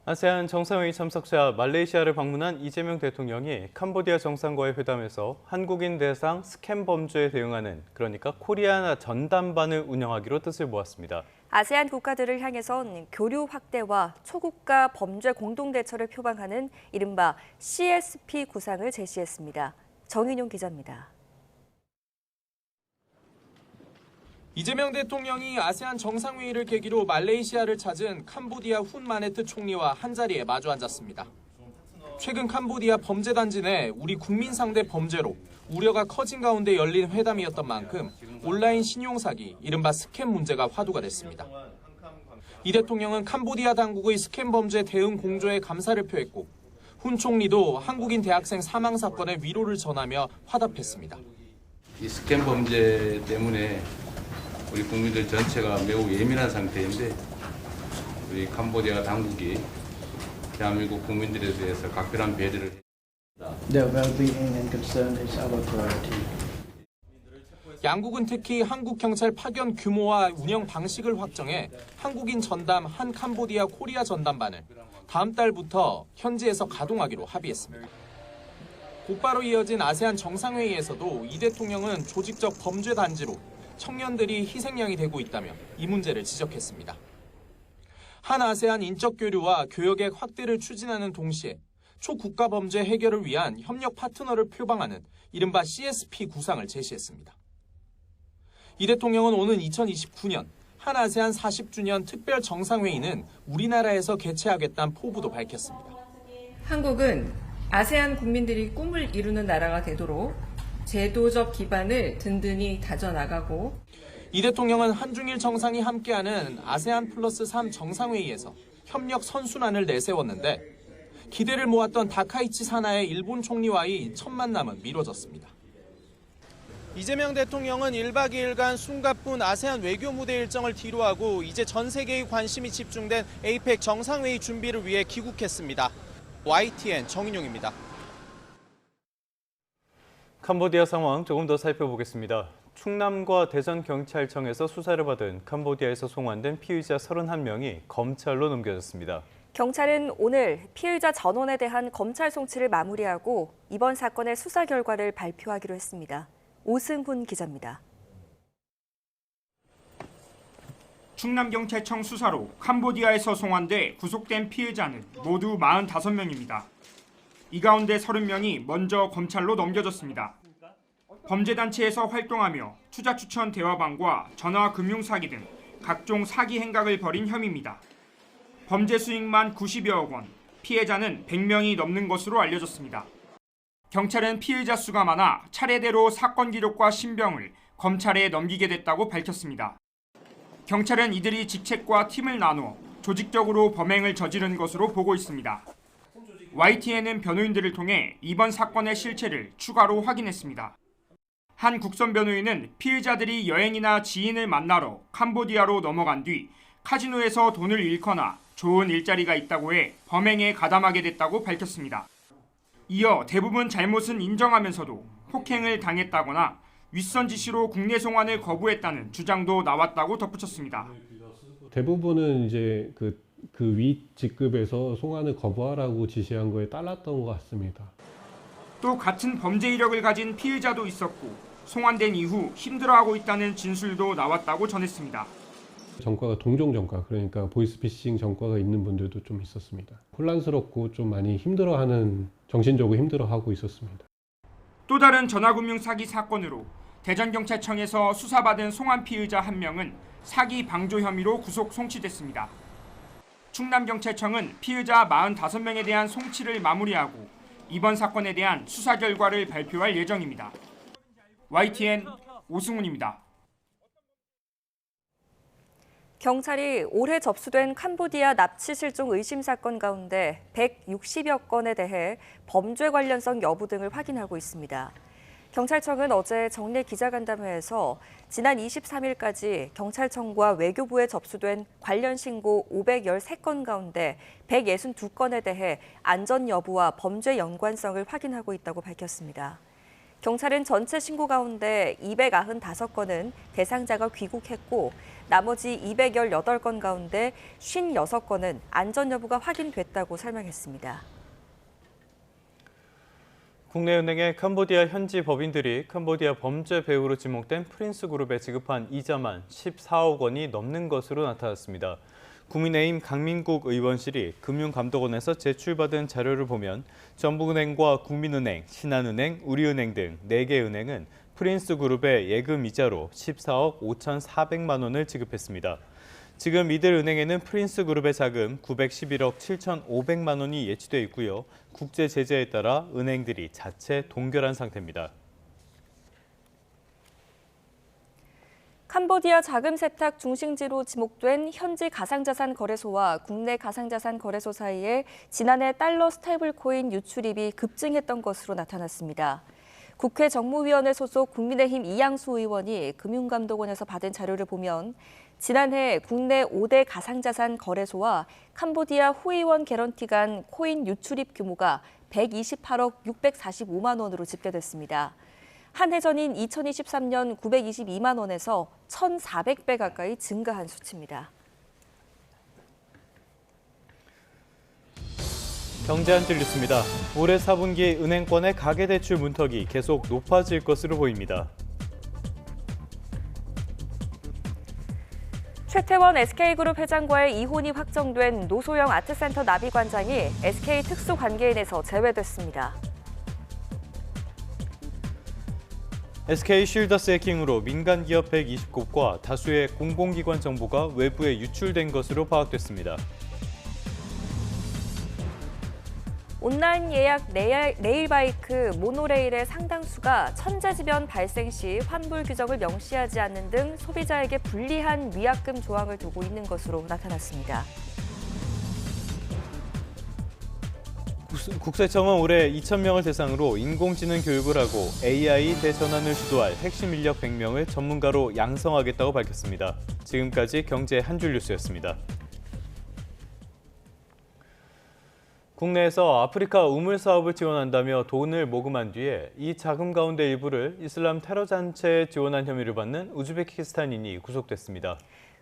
아세안 정상회의 참석자 말레이시아를 방문한 이재명 대통령이 캄보디아 정상과의 회담에서 한국인 대상 스캠 범죄에 대응하는, 그러니까 코리아나 전담반을 운영하기로 뜻을 모았습니다. 아세안 국가들을 향해선 교류 확대와 초국가 범죄 공동대처를 표방하는 이른바 CSP 구상을 제시했습니다. 정인용 기자입니다. 이재명 대통령이 아세안 정상회의를 계기로 말레이시아를 찾은 캄보디아 훈 마네트 총리와 한자리에 마주 앉았습니다. 최근 캄보디아 범죄단지 내 우리 국민 상대 범죄로 우려가 커진 가운데 열린 회담이었던 만큼 온라인 신용사기, 이른바 스캠 문제가 화두가 됐습니다. 이 대통령은 캄보디아 당국의 스캠 범죄 대응 공조에 감사를 표했고 훈 총리도 한국인 대학생 사망 사건에 위로를 전하며 화답했습니다. 이 스캠 범죄 때문에 우리 국민들 전체가 매우 예민한 상태인데 우리 캄보디아 당국이 대한민국 국민들에 대해서 각별한 배려를 했습니다. Their well-being and concern is our priority. 양국은 특히 한국 경찰 파견 규모와 운영 방식을 확정해 한국인 전담 한 캄보디아 코리아 전담반을 다음 달부터 현지에서 가동하기로 합의했습니다. 곧바로 이어진 아세안 정상회의에서도 이 대통령은 조직적 범죄 단지로 청년들이 희생양이 되고 있다며 이 문제를 지적했습니다. 한 아세안 인적 교류와 교역의 확대를 추진하는 동시에 초국가 범죄 해결을 위한 협력 파트너를 표방하는 이른바 CSP 구상을 제시했습니다. 이 대통령은 오는 2029년 한 아세안 40주년 특별 정상회의는 우리나라에서 개최하겠다는 포부도 밝혔습니다. 한국은 아세안 국민들이 꿈을 이루는 나라가 되도록 제도적 기반을 든든히 다져나가고, 이 대통령은 한중일 정상이 함께하는 아세안 플러스 3 정상회의에서 협력 선순환을 내세웠는데 기대를 모았던 다카이치 사나의 일본 총리와의 첫 만남은 미뤄졌습니다. 이재명 대통령은 1박 2일간 숨가쁜 아세안 외교 무대 일정을 뒤로하고 이제 전 세계의 관심이 집중된 APEC 정상회의 준비를 위해 귀국했습니다. YTN 정인용입니다. 캄보디아 상황 조금 더 살펴보겠습니다. 충남과 대전경찰청에서 수사를 받은 캄보디아에서 송환된 피의자 31명이 검찰로 넘겨졌습니다. 경찰은 오늘 피의자 전원에 대한 검찰 송치를 마무리하고 이번 사건의 수사 결과를 발표하기로 했습니다. 오승훈 기자입니다. 충남경찰청 수사로 캄보디아에서 송환돼 구속된 피의자는 모두 45명입니다. 이 가운데 30명이 먼저 검찰로 넘겨졌습니다. 범죄단체에서 활동하며 투자추천 대화방과 전화금융사기 등 각종 사기 행각을 벌인 혐의입니다. 범죄 수익만 90여억 원, 피해자는 100명이 넘는 것으로 알려졌습니다. 경찰은 피의자 수가 많아 차례대로 사건 기록과 신병을 검찰에 넘기게 됐다고 밝혔습니다. 경찰은 이들이 직책과 팀을 나누어 조직적으로 범행을 저지른 것으로 보고 있습니다. YTN은 변호인들을 통해 이번 사건의 실체를 추가로 확인했습니다. 한 국선 변호인은 피의자들이 여행이나 지인을 만나러 캄보디아로 넘어간 뒤 카지노에서 돈을 잃거나 좋은 일자리가 있다고 해 범행에 가담하게 됐다고 밝혔습니다. 이어 대부분 잘못은 인정하면서도 폭행을 당했다거나 윗선 지시로 국내 송환을 거부했다는 주장도 나왔다고 덧붙였습니다. 대부분은 이제 그 윗 직급에서 송환을 거부하라고 지시한 거에 따랐던 것 같습니다. 또 같은 범죄 이력을 가진 피의자도 있었고 송환된 이후 힘들어하고 있다는 진술도 나왔다고 전했습니다. 전과가 동종 전과, 그러니까 보이스피싱 전과가 있는 분들도 좀 있었습니다. 혼란스럽고 좀 많이 힘들어하는, 정신적으로 힘들어하고 있었습니다. 또 다른 전화금융 사기 사건으로 대전경찰청에서 수사받은 송환 피의자 1명은 사기 방조 혐의로 구속 송치됐습니다. 충남경찰청은 피의자 45명에 대한 송치를 마무리하고 이번 사건에 대한 수사 결과를 발표할 예정입니다. YTN 오승훈입니다. 경찰이 올해 접수된 캄보디아 납치 실종 의심 사건 가운데 160여 건에 대해 범죄 관련성 여부 등을 확인하고 있습니다. 경찰청은 어제 정례 기자간담회에서 지난 23일까지 경찰청과 외교부에 접수된 관련 신고 513건 가운데 162건에 대해 안전 여부와 범죄 연관성을 확인하고 있다고 밝혔습니다. 경찰은 전체 신고 가운데 295건은 대상자가 귀국했고 나머지 218건 가운데 56건은 안전 여부가 확인됐다고 설명했습니다. 국내 은행의 캄보디아 현지 법인들이 캄보디아 범죄 배후로 지목된 프린스 그룹에 지급한 이자만 14억 원이 넘는 것으로 나타났습니다. 국민의힘 강민국 의원실이 금융감독원에서 제출받은 자료를 보면 전북은행과 국민은행, 신한은행, 우리은행 등 4개 은행은 프린스 그룹의 예금 이자로 14억 5,400만 원을 지급했습니다. 지금 이들 은행에는 프린스 그룹의 자금 911억 7,500만 원이 예치돼 있고요. 국제 제재에 따라 은행들이 자체 동결한 상태입니다. 캄보디아 자금 세탁 중심지로 지목된 현지 가상자산 거래소와 국내 가상자산 거래소 사이에 지난해 달러 스테이블코인 유출입이 급증했던 것으로 나타났습니다. 국회 정무위원회 소속 국민의힘 이양수 의원이 금융감독원에서 받은 자료를 보면 지난해 국내 5대 가상자산 거래소와 캄보디아 후이원 개런티 간 코인 유출입 규모가 128억 645만 원으로 집계됐습니다. 한 해 전인 2023년 922만 원에서 1,400배 가까이 증가한 수치입니다. 경제 한 줄 뉴스입니다. 올해 4분기 은행권의 가계대출 문턱이 계속 높아질 것으로 보입니다. 최태원 SK그룹 회장과의 이혼이 확정된 노소영 아트센터 나비관장이 SK 특수관계인에서 제외됐습니다. SK 쉴더스 해킹으로 민간 기업 120곳과 다수의 공공기관 정보가 외부에 유출된 것으로 파악됐습니다. 온라인 예약 레일바이크, 모노레일의 상당수가 천재지변 발생 시 환불 규정을 명시하지 않는 등 소비자에게 불리한 위약금 조항을 두고 있는 것으로 나타났습니다. 국세청은 올해 2,000명을 대상으로 인공지능 교육을 하고 AI 대전환을 주도할 핵심 인력 100명을 전문가로 양성하겠다고 밝혔습니다. 지금까지 경제 한 줄 뉴스였습니다. 국내에서 아프리카 우물 사업을 지원한다며 돈을 모금한 뒤에 이 자금 가운데 일부를 이슬람 테러 단체에 지원한 혐의를 받는 우즈베키스탄인이 구속됐습니다.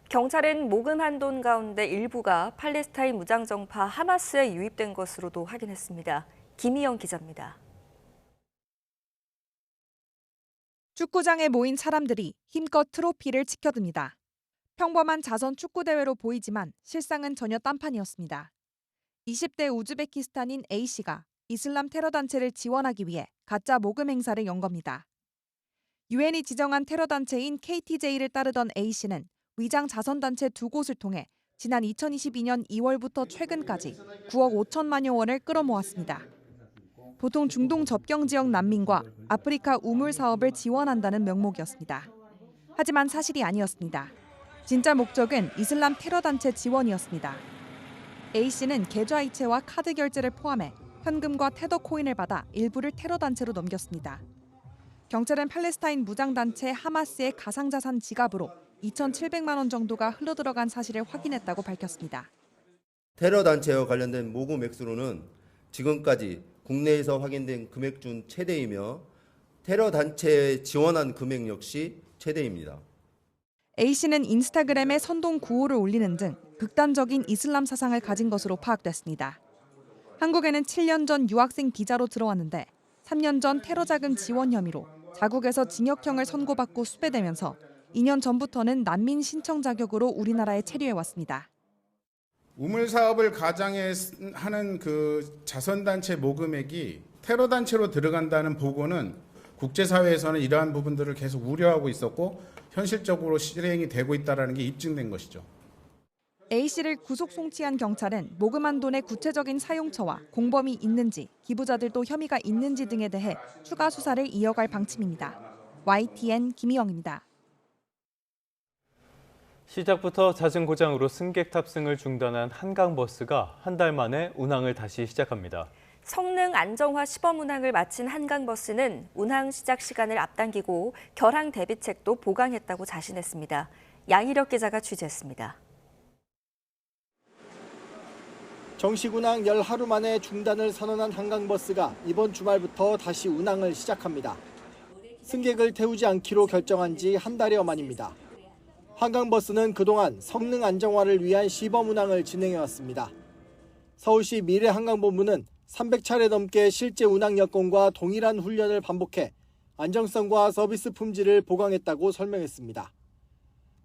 경찰은 모금한 돈 가운데 일부가 팔레스타인 무장정파 하마스에 유입된 것으로도 확인했습니다. 김희영 기자입니다. 축구장에 모인 사람들이 힘껏 트로피를 치켜듭니다. 평범한 자선 축구대회로 보이지만 실상은 전혀 딴판이었습니다. 20대 우즈베키스탄인 A씨가 이슬람 테러 단체를 지원하기 위해 가짜 모금 행사를 연 겁니다. 유엔이 지정한 테러 단체인 KTJ를 따르던 A씨는 위장 자선단체 2곳을 통해 지난 2022년 2월부터 최근까지 9억 5천만여 원을 끌어모았습니다. 보통 중동 접경 지역 난민과 아프리카 우물 사업을 지원한다는 명목이었습니다. 하지만 사실이 아니었습니다. 진짜 목적은 이슬람 테러 단체 지원이었습니다. A씨는 계좌이체와 카드 결제를 포함해 현금과 테더 코인을 받아 일부를 테러 단체로 넘겼습니다. 경찰은 팔레스타인 무장단체 하마스의 가상자산 지갑으로 2,700만 원 정도가 흘러들어간 사실을 확인했다고 밝혔습니다. 테러 단체와 관련된 모금 액수로는 지금까지 국내에서 확인된 금액 중 최대이며 테러 단체에 지원한 금액 역시 최대입니다. A씨는 인스타그램에 선동 구호를 올리는 등 극단적인 이슬람 사상을 가진 것으로 파악됐습니다. 한국에는 7년 전 유학생 비자로 들어왔는데 3년 전 테러 자금 지원 혐의로 자국에서 징역형을 선고받고 수배되면서 2년 전부터는 난민 신청 자격으로 우리나라에 체류해왔습니다. 우물 사업을 가장에 하는 그 자선단체 모금액이 테러 단체로 들어간다는 보고는 국제사회에서는 이러한 부분들을 계속 우려하고 있었고 현실적으로 실행이 되고 있다는 게 입증된 것이죠. A씨를 구속 송치한 경찰은 모금한 돈의 구체적인 사용처와 공범이 있는지, 기부자들도 혐의가 있는지 등에 대해 추가 수사를 이어갈 방침입니다. YTN 김희영입니다. 시작부터 잦은 고장으로 승객 탑승을 중단한 한강버스가 한 달 만에 운항을 다시 시작합니다. 성능 안정화 시범 운항을 마친 한강버스는 운항 시작 시간을 앞당기고 결항 대비책도 보강했다고 자신했습니다. 양희력 기자가 취재했습니다. 정식 운항 열 하루 만에 중단을 선언한 한강버스가 이번 주말부터 다시 운항을 시작합니다. 승객을 태우지 않기로 결정한 지 한 달여 만입니다. 한강버스는 그동안 성능 안정화를 위한 시범 운항을 진행해왔습니다. 서울시 미래한강본부는 300차례 넘게 실제 운항 여건과 동일한 훈련을 반복해 안정성과 서비스 품질을 보강했다고 설명했습니다.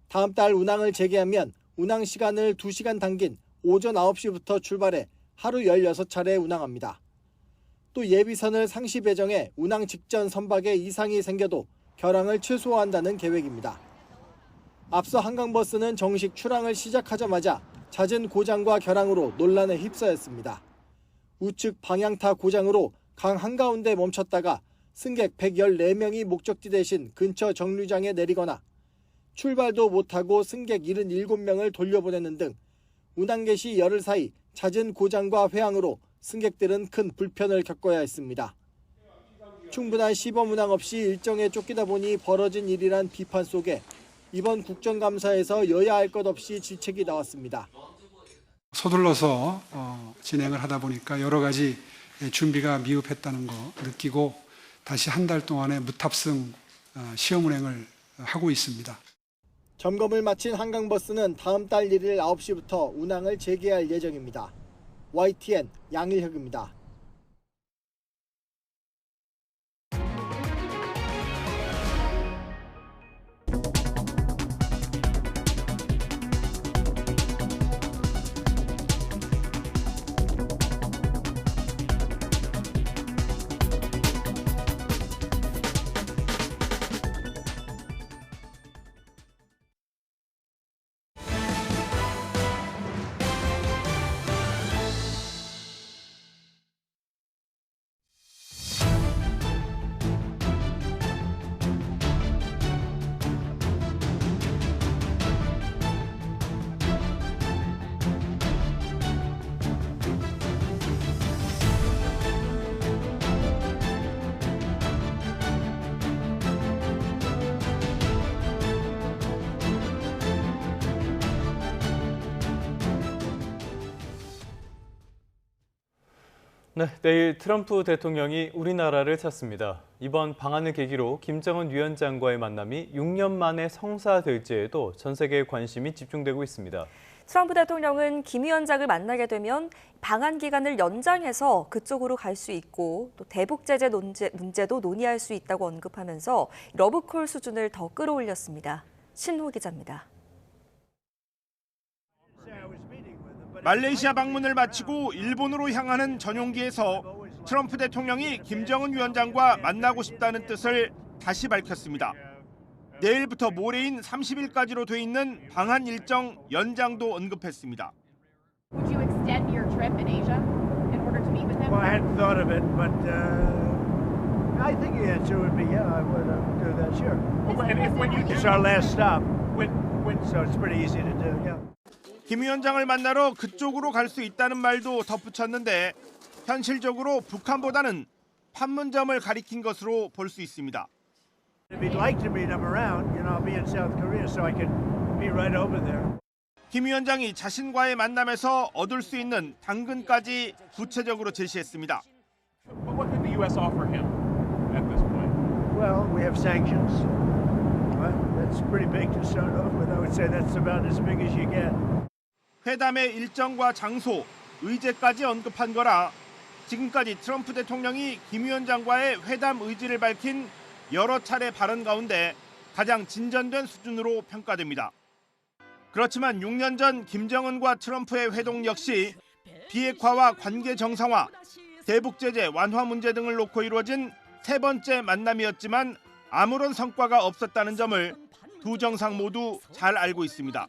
다음 달 운항을 재개하면 운항 시간을 2시간 당긴 오전 9시부터 출발해 하루 16차례 운항합니다. 또 예비선을 상시 배정해 운항 직전 선박에 이상이 생겨도 결항을 최소화한다는 계획입니다. 앞서 한강버스는 정식 출항을 시작하자마자 잦은 고장과 결항으로 논란에 휩싸였습니다. 우측 방향타 고장으로 강 한가운데 멈췄다가 승객 114명이 목적지 대신 근처 정류장에 내리거나 출발도 못하고 승객 77명을 돌려보내는 등 운항 개시 열흘 사이 잦은 고장과 회항으로 승객들은 큰 불편을 겪어야 했습니다. 충분한 시범 운항 없이 일정에 쫓기다 보니 벌어진 일이란 비판 속에 이번 국정감사에서 여야 할 것 없이 질책이 나왔습니다. 서둘러서 진행을 하다 보니까 여러 가지 준비가 미흡했다는 거 느끼고 다시 한 달 동안의 무탑승 시험 운행을 하고 있습니다. 점검을 마친 한강버스는 다음 달 1일 9시부터 운항을 재개할 예정입니다. YTN 양일혁입니다. 네, 내일 트럼프 대통령이 우리나라를 찾습니다. 이번 방한을 계기로 김정은 위원장과의 만남이 6년 만에 성사될지에도 전 세계의 관심이 집중되고 있습니다. 트럼프 대통령은 김 위원장을 만나게 되면 방한 기간을 연장해서 그쪽으로 갈 수 있고 또 대북 제재 문제도 논의할 수 있다고 언급하면서 러브콜 수준을 더 끌어올렸습니다. 신호 기자입니다. 말레이시아 방문을 마치고 일본으로 향하는 전용기에서 트럼프 대통령이 김정은 위원장과 만나고 싶다는 뜻을 다시 밝혔습니다. 내일부터 모레인 30일까지로 돼 있는 방한 일정 연장도 언급했습니다. Would you extend your trip in Asia in order to meet with him? Well, I hadn't thought of it, but I think the answer would be yeah, I would do that, sure. It's our last stop, so it's pretty easy to do, yeah. 김 위원장을 만나러 그쪽으로 갈 수 있다는 말도 덧붙였는데 현실적으로 북한보다는 판문점을 가리킨 것으로 볼 수 있습니다. If you'd like to meet him around, I'll be in South Korea, so I can be right over there. 김 위원장이 자신과의 만남에서 얻을 수 있는 당근까지 구체적으로 제시했습니다. What could the U.S. offer him at this point? Well, we have sanctions. That's pretty big to start off with. I would say that's about as big as you get. 회담의 일정과 장소, 의제까지 언급한 거라 지금까지 트럼프 대통령이 김 위원장과의 회담 의지를 밝힌 여러 차례 발언 가운데 가장 진전된 수준으로 평가됩니다. 그렇지만 6년 전 김정은과 트럼프의 회동 역시 비핵화와 관계 정상화, 대북 제재 완화 문제 등을 놓고 이루어진 세 번째 만남이었지만 아무런 성과가 없었다는 점을 두 정상 모두 잘 알고 있습니다.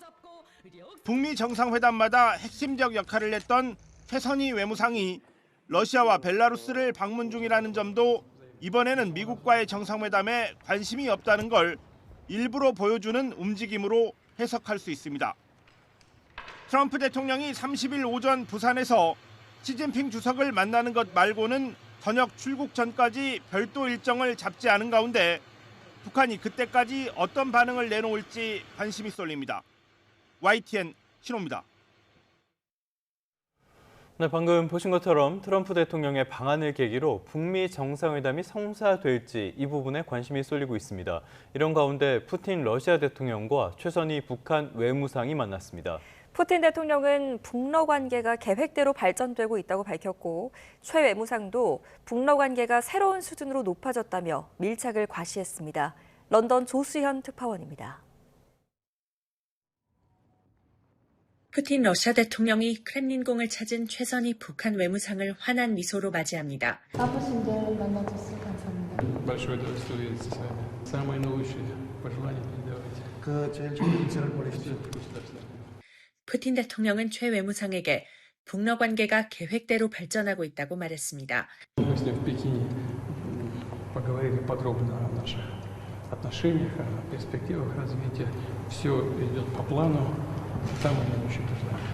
북미 정상회담마다 핵심적 역할을 했던 최선희 외무상이 러시아와 벨라루스를 방문 중이라는 점도 이번에는 미국과의 정상회담에 관심이 없다는 걸 일부러 보여주는 움직임으로 해석할 수 있습니다. 트럼프 대통령이 30일 오전 부산에서 시진핑 주석을 만나는 것 말고는 저녁 출국 전까지 별도 일정을 잡지 않은 가운데 북한이 그때까지 어떤 반응을 내놓을지 관심이 쏠립니다. YTN 신호입니다. 네, 방금 보신 것처럼 트럼프 대통령의 방한을 계기로 북미 정상회담이 성사될지 이 부분에 관심이 쏠리고 있습니다. 이런 가운데 푸틴 러시아 대통령과 최선희 북한 외무상이 만났습니다. 푸틴 대통령은 북러 관계가 계획대로 발전되고 있다고 밝혔고 최 외무상도 북러 관계가 새로운 수준으로 높아졌다며 밀착을 과시했습니다. 런던 조수현 특파원입니다. 푸틴 러시아 대통령이 크렘린궁을 찾은 최선희 북한 외무상을 환한 미소로 맞이합니다. 바쁘신 데 만나줘서 감사합니다. Большое удовольствие видеться с вами. Самые наилучшие пожелания передавайте. 그 제일 좋은 인사를 보내십시오. 푸틴 대통령은 최 외무상에게 북러 관계가 계획대로 발전하고 있다고 말했습니다. Мы с ним в Пекине поговорили подробно о наших отношениях, о перспективах развития. Все идет по плану.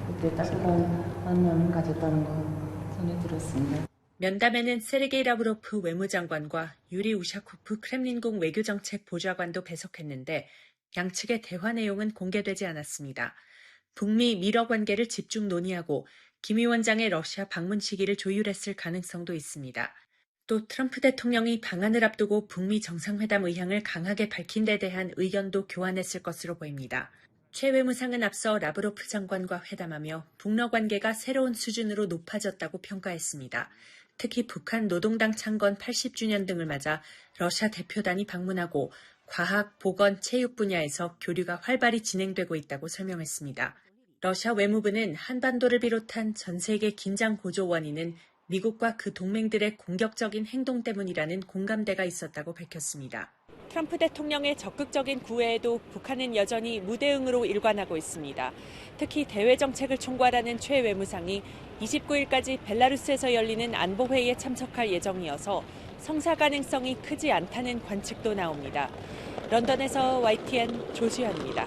그때 따뜻한 만남 가졌다는 거 전해 들었습니다. 면담에는 세르게이 라브로프 외무장관과 유리 우샤코프 크렘린궁 외교정책 보좌관도 배석했는데 양측의 대화 내용은 공개되지 않았습니다. 북미 밀어 관계를 집중 논의하고 김 위원장의 러시아 방문 시기를 조율했을 가능성도 있습니다. 또 트럼프 대통령이 방한을 앞두고 북미 정상회담 의향을 강하게 밝힌 데 대한 의견도 교환했을 것으로 보입니다. 최 외무상은 앞서 라브로프 장관과 회담하며 북러 관계가 새로운 수준으로 높아졌다고 평가했습니다. 특히 북한 노동당 창건 80주년 등을 맞아 러시아 대표단이 방문하고 과학, 보건, 체육 분야에서 교류가 활발히 진행되고 있다고 설명했습니다. 러시아 외무부는 한반도를 비롯한 전 세계 긴장 고조 원인은 미국과 그 동맹들의 공격적인 행동 때문이라는 공감대가 있었다고 밝혔습니다. 트럼프 대통령의 적극적인 구애에도 북한은 여전히 무대응으로 일관하고 있습니다. 특히 대외 정책을 총괄하는 최 외무상이 29일까지 벨라루스에서 열리는 안보회의에 참석할 예정이어서 성사 가능성이 크지 않다는 관측도 나옵니다. 런던에서 YTN 조수현입니다.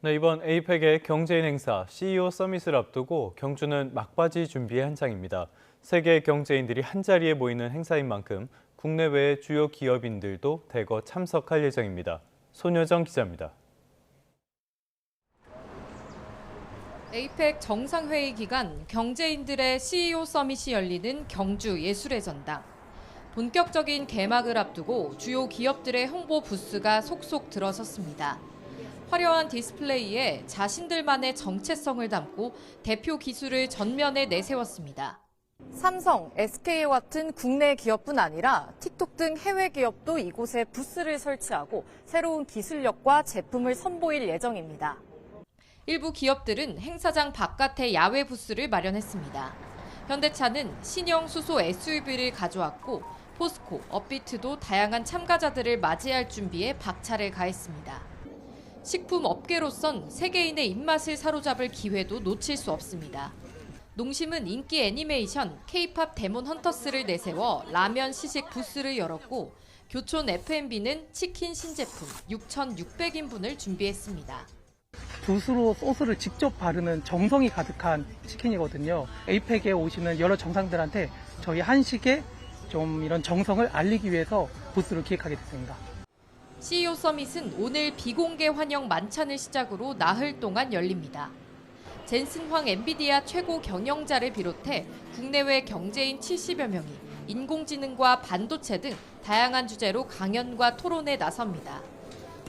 네, 이번 에이펙의 경제인 행사 CEO 서밋을 앞두고 경주는 막바지 준비의 한창입니다. 세계 경제인들이 한자리에 모이는 행사인 만큼 국내외의 주요 기업인들도 대거 참석할 예정입니다. 손여정 기자입니다. 에이펙 정상회의 기간 경제인들의 CEO 서밋이 열리는 경주 예술의 전당. 본격적인 개막을 앞두고 주요 기업들의 홍보 부스가 속속 들어섰습니다. 화려한 디스플레이에 자신들만의 정체성을 담고 대표 기술을 전면에 내세웠습니다. 삼성, SK와 같은 국내 기업뿐 아니라 틱톡 등 해외 기업도 이곳에 부스를 설치하고 새로운 기술력과 제품을 선보일 예정입니다. 일부 기업들은 행사장 바깥에 야외 부스를 마련했습니다. 현대차는 신형 수소 SUV를 가져왔고 포스코, 업비트도 다양한 참가자들을 맞이할 준비에 박차를 가했습니다. 식품 업계로선 세계인의 입맛을 사로잡을 기회도 놓칠 수 없습니다. 농심은 인기 애니메이션 K-팝 데몬 헌터스를 내세워 라면 시식 부스를 열었고 교촌 F&B는 치킨 신제품 6,600인분을 준비했습니다. 붓으로 소스를 직접 바르는 정성이 가득한 치킨이거든요. 에이펙에 오시는 여러 정상들한테 저희 한식의 좀 이런 정성을 알리기 위해서 부스를 기획하게 됐습니다. CEO 서밋은 오늘 비공개 환영 만찬을 시작으로 나흘 동안 열립니다. 젠슨 황 엔비디아 최고 경영자를 비롯해 국내외 경제인 70여 명이 인공지능과 반도체 등 다양한 주제로 강연과 토론에 나섭니다.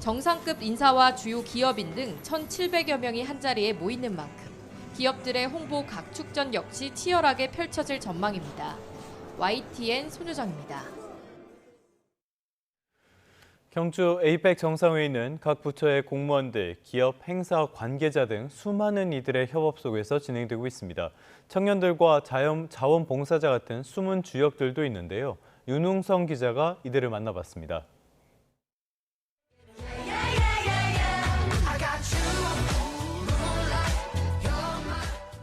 정상급 인사와 주요 기업인 등 1,700여 명이 한자리에 모이는 만큼 기업들의 홍보 각축전 역시 치열하게 펼쳐질 전망입니다. YTN 손유정입니다. 경주 APEC 정상회의는 각 부처의 공무원들, 기업, 행사, 관계자 등 수많은 이들의 협업 속에서 진행되고 있습니다. 청년들과 자원봉사자 같은 숨은 주역들도 있는데요. 윤웅성 기자가 이들을 만나봤습니다.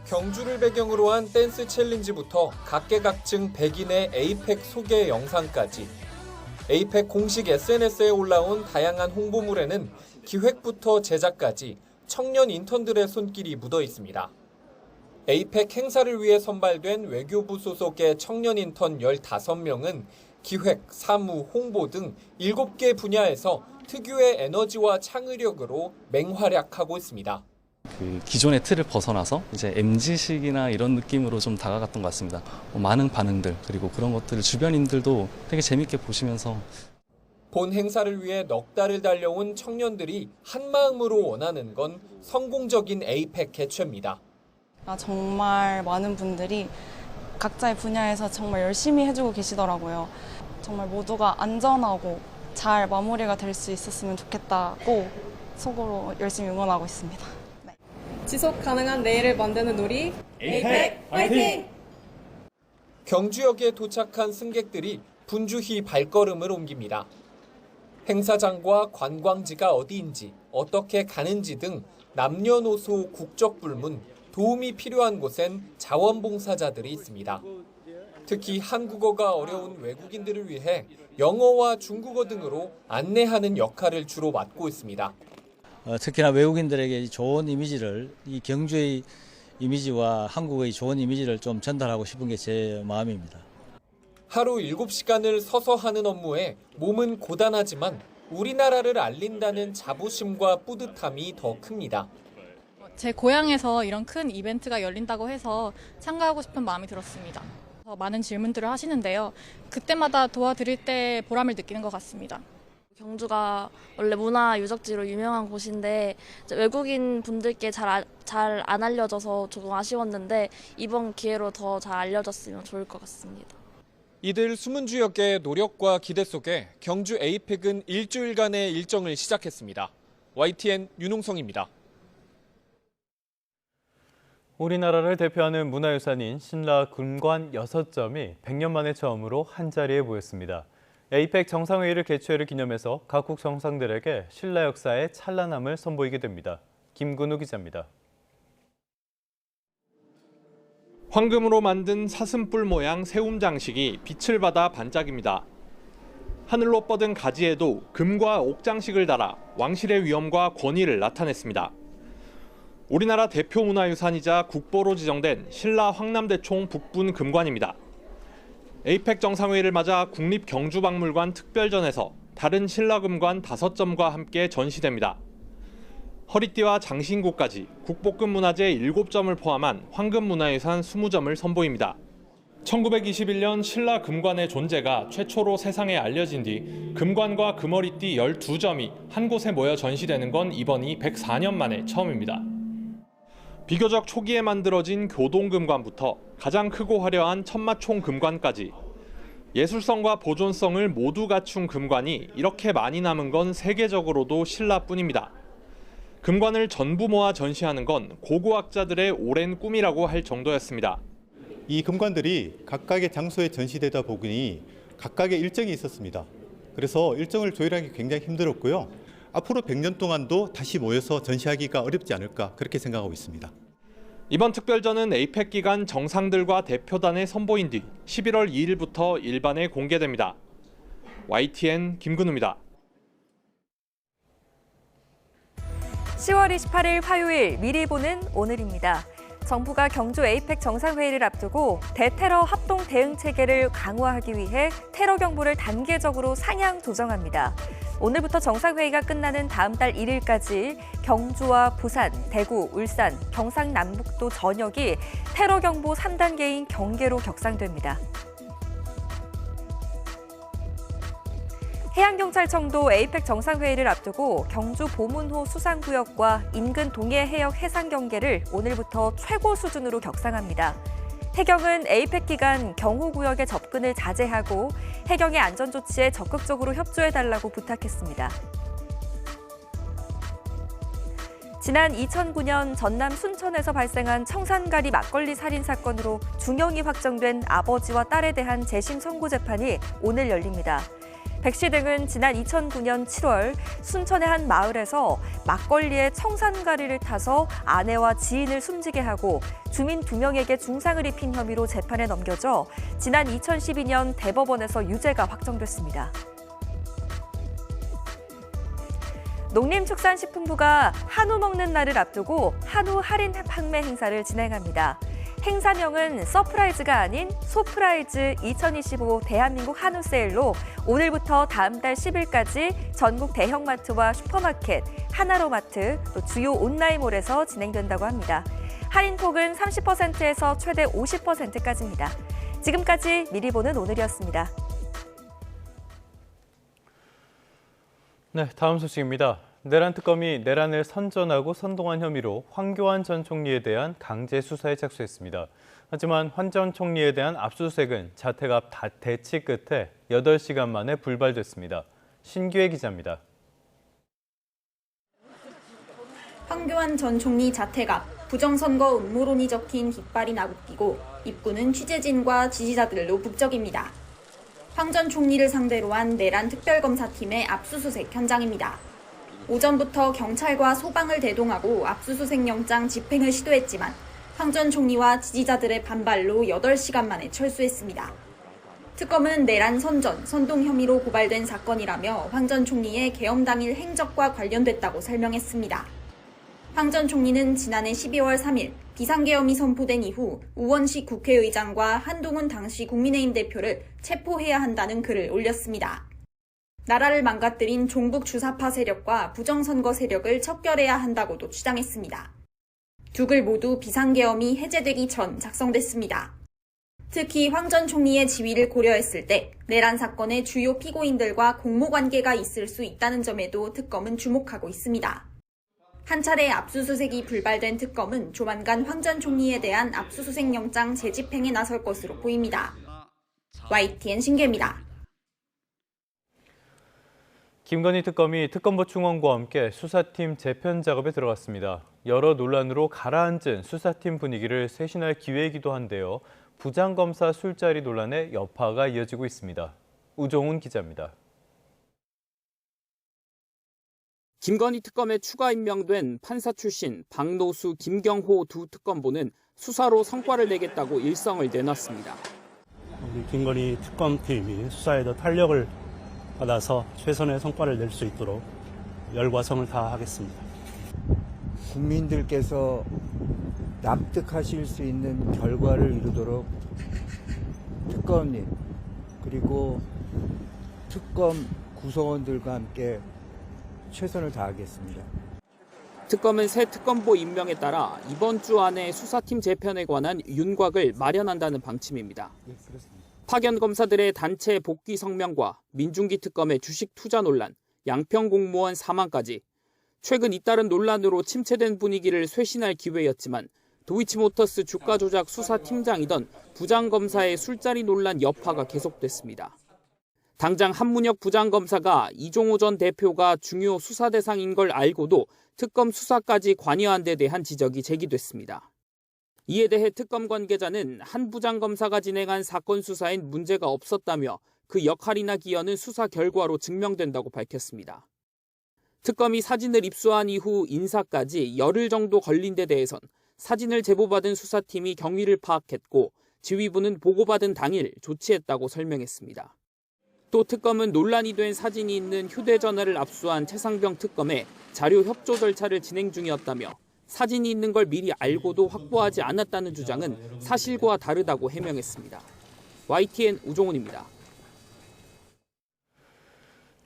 경주를 배경으로 한 댄스 챌린지부터 각계각층 백인의 에이펙 소개 영상까지 에이펙 공식 SNS에 올라온 다양한 홍보물에는 기획부터 제작까지 청년 인턴들의 손길이 묻어 있습니다. 에이펙 행사를 위해 선발된 외교부 소속의 청년 인턴 15명은 기획, 사무, 홍보 등 7개 분야에서 특유의 에너지와 창의력으로 맹활약하고 있습니다. 그 기존의 틀을 벗어나서 이제 MZ식이나 이런 느낌으로 좀 다가갔던 것 같습니다. 많은 반응들 그리고 그런 것들을 주변인들도 되게 재밌게 보시면서 본 행사를 위해 넉 달을 달려온 청년들이 한마음으로 원하는 건 성공적인 에이펙 개최입니다. 정말 많은 분들이 각자의 분야에서 정말 열심히 해주고 계시더라고요. 정말 모두가 안전하고 잘 마무리가 될 수 있었으면 좋겠다고 속으로 열심히 응원하고 있습니다. 지속 가능한 내일을 만드는 놀이 에이펙 화이팅! 경주역에 도착한 승객들이 분주히 발걸음을 옮깁니다. 행사장과 관광지가 어디인지, 어떻게 가는지 등 남녀노소 국적 불문, 도움이 필요한 곳엔 자원봉사자들이 있습니다. 특히 한국어가 어려운 외국인들을 위해 영어와 중국어 등으로 안내하는 역할을 주로 맡고 있습니다. 특히나 외국인들에게 좋은 이미지를, 이 경주의 이미지와 한국의 좋은 이미지를 좀 전달하고 싶은 게 제 마음입니다. 하루 7시간을 서서 하는 업무에 몸은 고단하지만 우리나라를 알린다는 자부심과 뿌듯함이 더 큽니다. 제 고향에서 이런 큰 이벤트가 열린다고 해서 참가하고 싶은 마음이 들었습니다. 많은 질문들을 하시는데요. 그때마다 도와드릴 때 보람을 느끼는 것 같습니다. 경주가 원래 문화 유적지로 유명한 곳인데 외국인 분들께 잘 안 알려져서 조금 아쉬웠는데 이번 기회로 더 잘 알려졌으면 좋을 것 같습니다. 이들 숨은 주역의 노력과 기대 속에 경주 에이펙은 일주일간의 일정을 시작했습니다. YTN 윤웅성입니다. 우리나라를 대표하는 문화유산인 신라 금관 6점이 100년 만에 처음으로 한자리에 모였습니다. 에이펙 정상회의를 개최를 기념해서 각국 정상들에게 신라 역사의 찬란함을 선보이게 됩니다. 김근우 기자입니다. 황금으로 만든 사슴뿔 모양 세움 장식이 빛을 받아 반짝입니다. 하늘로 뻗은 가지에도 금과 옥장식을 달아 왕실의 위엄과 권위를 나타냈습니다. 우리나라 대표 문화유산이자 국보로 지정된 신라 황남대총 북분 금관입니다. 에이펙 정상회의를 맞아 국립경주박물관 특별전에서 다른 신라 금관 5점과 함께 전시됩니다. 허리띠와 장신구까지 국보급 문화재 7점을 포함한 황금문화유산 20점을 선보입니다. 1921년 신라 금관의 존재가 최초로 세상에 알려진 뒤 금관과 금허리띠 12점이 한 곳에 모여 전시되는 건 이번이 104년 만에 처음입니다. 비교적 초기에 만들어진 교동금관부터 가장 크고 화려한 천마총 금관까지 예술성과 보존성을 모두 갖춘 금관이 이렇게 많이 남은 건 세계적으로도 신라뿐입니다. 금관을 전부 모아 전시하는 건 고고학자들의 오랜 꿈이라고 할 정도였습니다. 이 금관들이 각각의 장소에 전시되다 보니 각각의 일정이 있었습니다. 그래서 일정을 조율하기 굉장히 힘들었고요. 앞으로 100년 동안도 다시 모여서 전시하기가 어렵지 않을까 그렇게 생각하고 있습니다. 이번 특별전은 에이펙 기간 정상들과 대표단에 선보인 뒤 11월 2일부터 일반에 공개됩니다. YTN 김근우입니다. 10월 28일 화요일 미리 보는 오늘입니다. 정부가 경주 에이펙 정상회의를 앞두고 대테러 합동 대응 체계를 강화하기 위해 테러 경보를 단계적으로 상향 조정합니다. 오늘부터 정상회의가 끝나는 다음 달 1일까지 경주와 부산, 대구, 울산, 경상남북도 전역이 테러 경보 3단계인 경계로 격상됩니다. 해양경찰청도 에이펙 정상회의를 앞두고 경주 보문호 수상구역과 인근 동해 해역 해상 경계를 오늘부터 최고 수준으로 격상합니다. 해경은 에이펙 기간 경호구역의 접근을 자제하고 해경의 안전조치에 적극적으로 협조해달라고 부탁했습니다. 지난 2009년 전남 순천에서 발생한 청산가리 막걸리 살인 사건으로 중형이 확정된 아버지와 딸에 대한 재심 선고 재판이 오늘 열립니다. 백 씨 등은 지난 2009년 7월 순천의 한 마을에서 막걸리에 청산가리를 타서 아내와 지인을 숨지게 하고 주민 2명에게 중상을 입힌 혐의로 재판에 넘겨져 지난 2012년 대법원에서 유죄가 확정됐습니다. 농림축산식품부가 한우 먹는 날을 앞두고 한우 할인 판매 행사를 진행합니다. 행사명은 서프라이즈가 아닌 소프라이즈 2025 대한민국 한우 세일로 오늘부터 다음 달 10일까지 전국 대형마트와 슈퍼마켓, 하나로마트, 또 주요 온라인몰에서 진행된다고 합니다. 할인폭은 30%에서 최대 50%까지입니다. 지금까지 미리 보는 오늘이었습니다. 네, 다음 소식입니다. 내란 특검이 내란을 선전하고 선동한 혐의로 황교안 전 총리에 대한 강제 수사에 착수했습니다. 하지만 황 전 총리에 대한 압수수색은 자택 앞 대치 끝에 8시간 만에 불발됐습니다. 신규혜 기자입니다. 황교안 전 총리 자택 앞 부정선거 음모론이 적힌 깃발이 나부끼고 입구는 취재진과 지지자들로 북적입니다. 황 전 총리를 상대로 한 내란 특별검사팀의 압수수색 현장입니다. 오전부터 경찰과 소방을 대동하고 압수수색 영장 집행을 시도했지만 황 전 총리와 지지자들의 반발로 8시간 만에 철수했습니다. 특검은 내란 선전, 선동 혐의로 고발된 사건이라며 황 전 총리의 계엄 당일 행적과 관련됐다고 설명했습니다. 황 전 총리는 지난해 12월 3일 비상계엄이 선포된 이후 우원식 국회의장과 한동훈 당시 국민의힘 대표를 체포해야 한다는 글을 올렸습니다. 나라를 망가뜨린 종북 주사파 세력과 부정선거 세력을 척결해야 한다고도 주장했습니다. 두 글 모두 비상계엄이 해제되기 전 작성됐습니다. 특히 황 전 총리의 지위를 고려했을 때 내란 사건의 주요 피고인들과 공모관계가 있을 수 있다는 점에도 특검은 주목하고 있습니다. 한 차례 압수수색이 불발된 특검은 조만간 황 전 총리에 대한 압수수색 영장 재집행에 나설 것으로 보입니다. YTN 신규입니다. 김건희 특검이 특검보 충원과 함께 수사팀 재편 작업에 들어갔습니다. 여러 논란으로 가라앉은 수사팀 분위기를 쇄신할 기회이기도 한데요. 부장검사 술자리 논란에 여파가 이어지고 있습니다. 우종훈 기자입니다. 김건희 특검에 추가 임명된 판사 출신 박노수, 김경호 두 특검보는 수사로 성과를 내겠다고 일성을 내놨습니다. 우리 김건희 특검팀이 수사에 더 탄력을 받아서 최선의 성과를 낼 수 있도록 열과 성을 다하겠습니다. 국민들께서 납득하실 수 있는 결과를 이루도록 특검님 그리고 특검 구성원들과 함께 최선을 다하겠습니다. 특검은 새 특검보 임명에 따라 이번 주 안에 수사팀 재편에 관한 윤곽을 마련한다는 방침입니다. 파견 검사들의 단체 복귀 성명과 민중기 특검의 주식 투자 논란, 양평 공무원 사망까지 최근 잇따른 논란으로 침체된 분위기를 쇄신할 기회였지만 도이치모터스 주가 조작 수사팀장이던 부장검사의 술자리 논란 여파가 계속됐습니다. 당장 한문혁 부장검사가 이종호 전 대표가 중요 수사 대상인 걸 알고도 특검 수사까지 관여한 데 대한 지적이 제기됐습니다. 이에 대해 특검 관계자는 한 부장검사가 진행한 사건 수사엔 문제가 없었다며 그 역할이나 기여는 수사 결과로 증명된다고 밝혔습니다. 특검이 사진을 입수한 이후 인사까지 열흘 정도 걸린 데 대해선 사진을 제보받은 수사팀이 경위를 파악했고 지휘부는 보고받은 당일 조치했다고 설명했습니다. 또 특검은 논란이 된 사진이 있는 휴대전화를 압수한 최상병 특검에 자료 협조 절차를 진행 중이었다며 사진이 있는 걸 미리 알고도 확보하지 않았다는 주장은 사실과 다르다고 해명했습니다. YTN 우종훈입니다.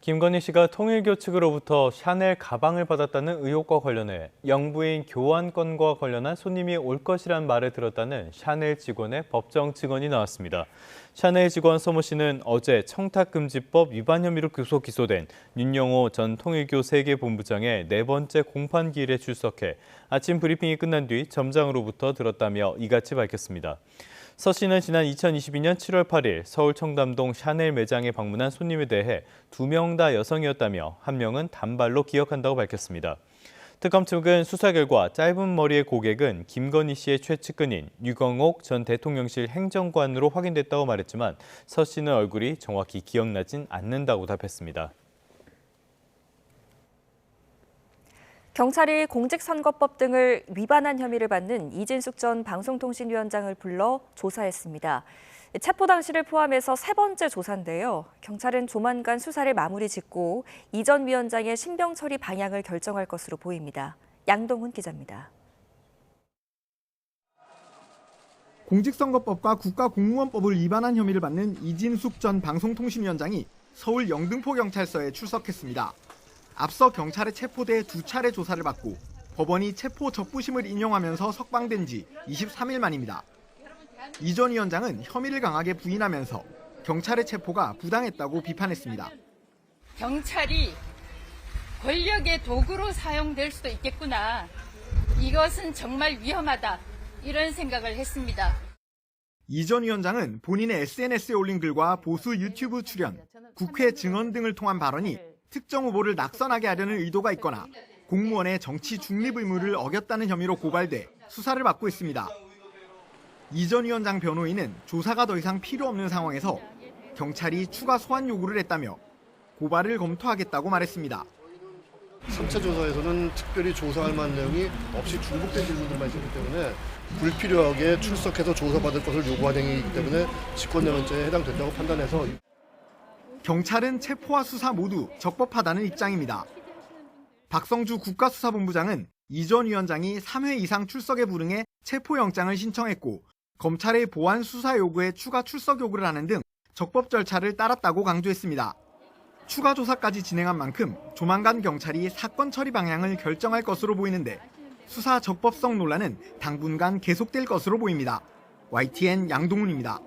김건희 씨가 통일교 측으로부터 샤넬 가방을 받았다는 의혹과 관련해 영부인 교환권과 관련한 손님이 올 것이란 말을 들었다는 샤넬 직원의 법정 증언이 나왔습니다. 샤넬 직원 서모 씨는 어제 청탁금지법 위반 혐의로 구속 기소된 윤영호 전 통일교 세계본부장의 4번째 공판기일에 출석해 아침 브리핑이 끝난 뒤 점장으로부터 들었다며 이같이 밝혔습니다. 서 씨는 지난 2022년 7월 8일 서울 청담동 샤넬 매장에 방문한 손님에 대해 2명 다 여성이었다며 1명은 단발로 기억한다고 밝혔습니다. 특검 측은 수사 결과 짧은 머리의 고객은 김건희 씨의 최측근인 유경옥 전 대통령실 행정관으로 확인됐다고 말했지만 서 씨는 얼굴이 정확히 기억나진 않는다고 답했습니다. 경찰이 공직선거법 등을 위반한 혐의를 받는 이진숙 전 방송통신위원장을 불러 조사했습니다. 체포 당시를 포함해서 3번째 조사인데요. 경찰은 조만간 수사를 마무리 짓고 이 전 위원장의 신병 처리 방향을 결정할 것으로 보입니다. 양동훈 기자입니다. 공직선거법과 국가공무원법을 위반한 혐의를 받는 이진숙 전 방송통신위원장이 서울 영등포경찰서에 출석했습니다. 앞서 경찰에 체포돼 2차례 조사를 받고 법원이 체포 적부심을 인용하면서 석방된 지 23일 만입니다. 이 전 위원장은 혐의를 강하게 부인하면서 경찰의 체포가 부당했다고 비판했습니다. 경찰이 권력의 도구로 사용될 수도 있겠구나. 이것은 정말 위험하다. 이런 생각을 했습니다. 이 전 위원장은 본인의 SNS에 올린 글과 보수 유튜브 출연, 국회 증언 등을 통한 발언이 특정 후보를 낙선하게 하려는 의도가 있거나 공무원의 정치 중립 의무를 어겼다는 혐의로 고발돼 수사를 받고 있습니다. 이 전 위원장 변호인은 조사가 더 이상 필요 없는 상황에서 경찰이 추가 소환 요구를 했다며 고발을 검토하겠다고 말했습니다. 3차 조사에서는 특별히 조사할 만한 내용이 없이 중복된 질문들만 있었기 때문에 불필요하게 출석해서 조사받을 것을 요구한 행위이기 때문에 직권남용죄에 해당된다고 판단해서 경찰은 체포와 수사 모두 적법하다는 입장입니다. 박성주 국가수사본부장은 이 전 위원장이 3회 이상 출석에 불응해 체포영장을 신청했고 검찰의 보안 수사 요구에 추가 출석 요구를 하는 등 적법 절차를 따랐다고 강조했습니다. 추가 조사까지 진행한 만큼 조만간 경찰이 사건 처리 방향을 결정할 것으로 보이는데 수사 적법성 논란은 당분간 계속될 것으로 보입니다. YTN 양동훈입니다.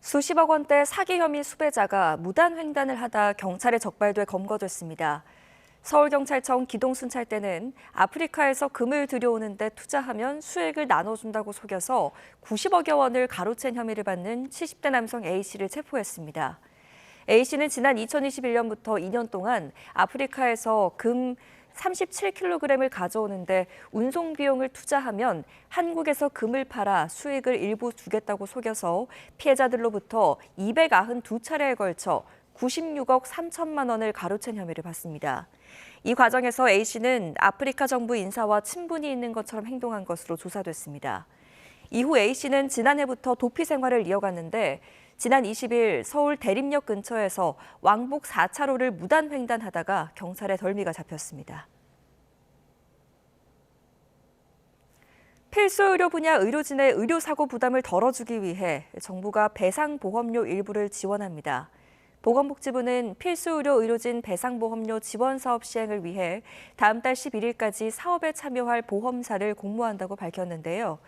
수십억 원대 사기 혐의 수배자가 무단 횡단을 하다 경찰에 적발돼 검거됐습니다. 서울경찰청 기동순찰대는 아프리카에서 금을 들여오는데 투자하면 수익을 나눠준다고 속여서 90억여 원을 가로챈 혐의를 받는 70대 남성 A씨를 체포했습니다. A씨는 지난 2021년부터 2년 동안 아프리카에서 금 37kg을 가져오는데 운송 비용을 투자하면 한국에서 금을 팔아 수익을 일부 주겠다고 속여서 피해자들로부터 292차례에 걸쳐 96억 3천만 원을 가로챈 혐의를 받습니다. 이 과정에서 A씨는 아프리카 정부 인사와 친분이 있는 것처럼 행동한 것으로 조사됐습니다. 이후 A씨는 지난해부터 도피 생활을 이어갔는데 지난 20일 서울 대림역 근처에서 왕복 4차로를 무단 횡단하다가 경찰에 덜미가 잡혔습니다. 필수 의료 분야 의료진의 의료사고 부담을 덜어주기 위해 정부가 배상보험료 일부를 지원합니다. 보건복지부는 필수의료 의료진 배상보험료 지원 사업 시행을 위해 다음 달 11일까지 사업에 참여할 보험사를 공모한다고 밝혔는데요.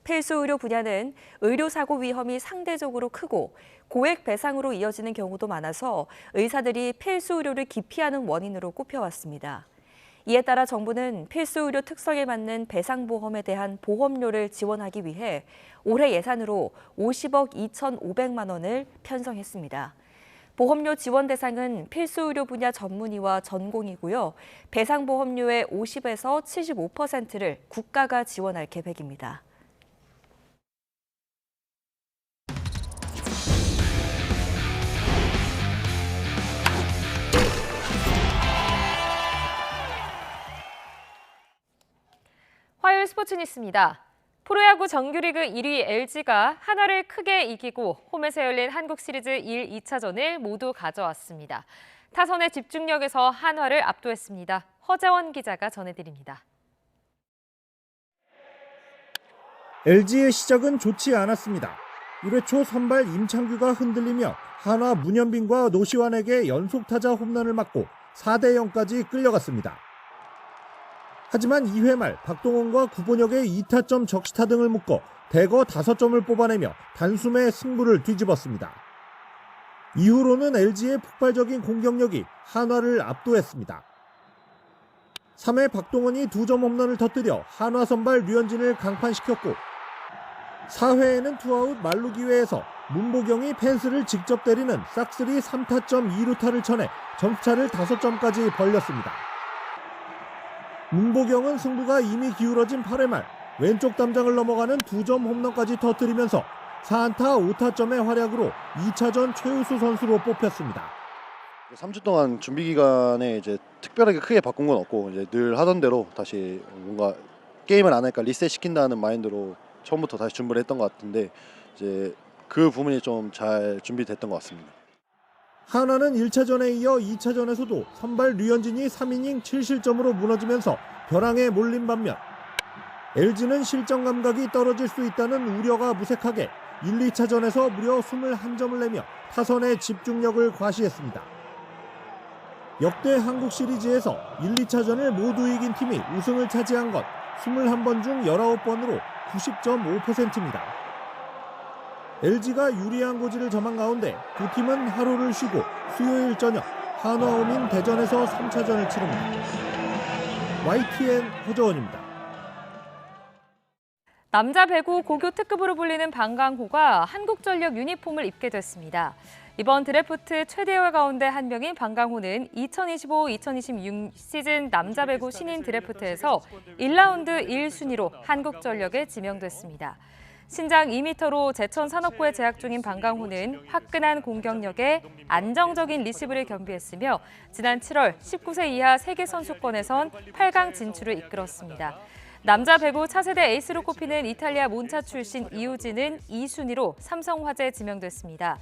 필수의료 분야는 의료사고 위험이 상대적으로 크고 고액 배상으로 이어지는 경우도 많아서 의사들이 필수의료를 기피하는 원인으로 꼽혀왔습니다. 이에 따라 정부는 필수의료 특성에 맞는 배상보험에 대한 보험료를 지원하기 위해 올해 예산으로 50억 2,500만 원을 편성했습니다. 보험료 지원 대상은 필수의료 분야 전문의와 전공이고요. 배상보험료의 50에서 75%를 국가가 지원할 계획입니다. 화요일 스포츠 뉴스입니다. 프로야구 정규리그 1위 LG가 한화를 크게 이기고 홈에서 열린 한국 시리즈 1, 2차전을 모두 가져왔습니다. 타선의 집중력에서 한화를 압도했습니다. 허재원 기자가 전해드립니다. LG의 시작은 좋지 않았습니다. 1회 초 선발 임창규가 흔들리며 한화 문현빈과 노시환에게 연속타자 홈런을 맞고 4대0까지 끌려갔습니다. 하지만 2회 말 박동원과 구본혁의 2타점 적시타 등을 묶어 대거 5점을 뽑아내며 단숨에 승부를 뒤집었습니다. 이후로는 LG의 폭발적인 공격력이 한화를 압도했습니다. 3회 박동원이 2점 홈런을 터뜨려 한화 선발 류현진을 강판시켰고 4회에는 투아웃 만루 기회에서 문보경이 펜스를 직접 때리는 싹쓸이 3타점 2루타를 쳐내 점수차를 5점까지 벌렸습니다. 문보경은 승부가 이미 기울어진 8회 말 왼쪽 담장을 넘어가는 2점 홈런까지 터뜨리면서 4안타 5타점의 활약으로 2차전 최우수 선수로 뽑혔습니다. 3주 동안 준비 기간에 이제 특별하게 크게 바꾼 건 없고 이제 늘 하던 대로 다시 뭔가 게임을 안 하니까 리셋 시킨다는 마인드로 처음부터 다시 준비를 했던 것 같은데 이제 그 부분이 좀 잘 준비됐던 것 같습니다. 한화는 1차전에 이어 2차전에서도 선발 류현진이 3이닝 7실점으로 무너지면서 벼랑에 몰린 반면 LG는 실점 감각이 떨어질 수 있다는 우려가 무색하게 1, 2차전에서 무려 21점을 내며 타선의 집중력을 과시했습니다. 역대 한국 시리즈에서 1, 2차전을 모두 이긴 팀이 우승을 차지한 건 21번 중 19번으로 90.5%입니다. LG가 유리한 고지를 점한 가운데 두 팀은 하루를 쉬고 수요일 저녁 한화홈인 대전에서 3차전을 치릅니다. YTN 허정원입니다. 남자 배구 고교 특급으로 불리는 방강호가 한국전력 유니폼을 입게 됐습니다. 이번 드래프트 최대열 가운데 한 명인 방강호는 2025-2026 시즌 남자 배구 신인 드래프트에서 1라운드 1순위로 한국전력에 지명됐습니다. 신장 2m로 제천 산업고에 재학 중인 방강호는 화끈한 공격력에 안정적인 리시브를 겸비했으며 지난 7월 19세 이하 세계선수권에선 8강 진출을 이끌었습니다. 남자 배구 차세대 에이스로 꼽히는 이탈리아 몬차 출신 이우진은 2순위로 삼성화재에 지명됐습니다.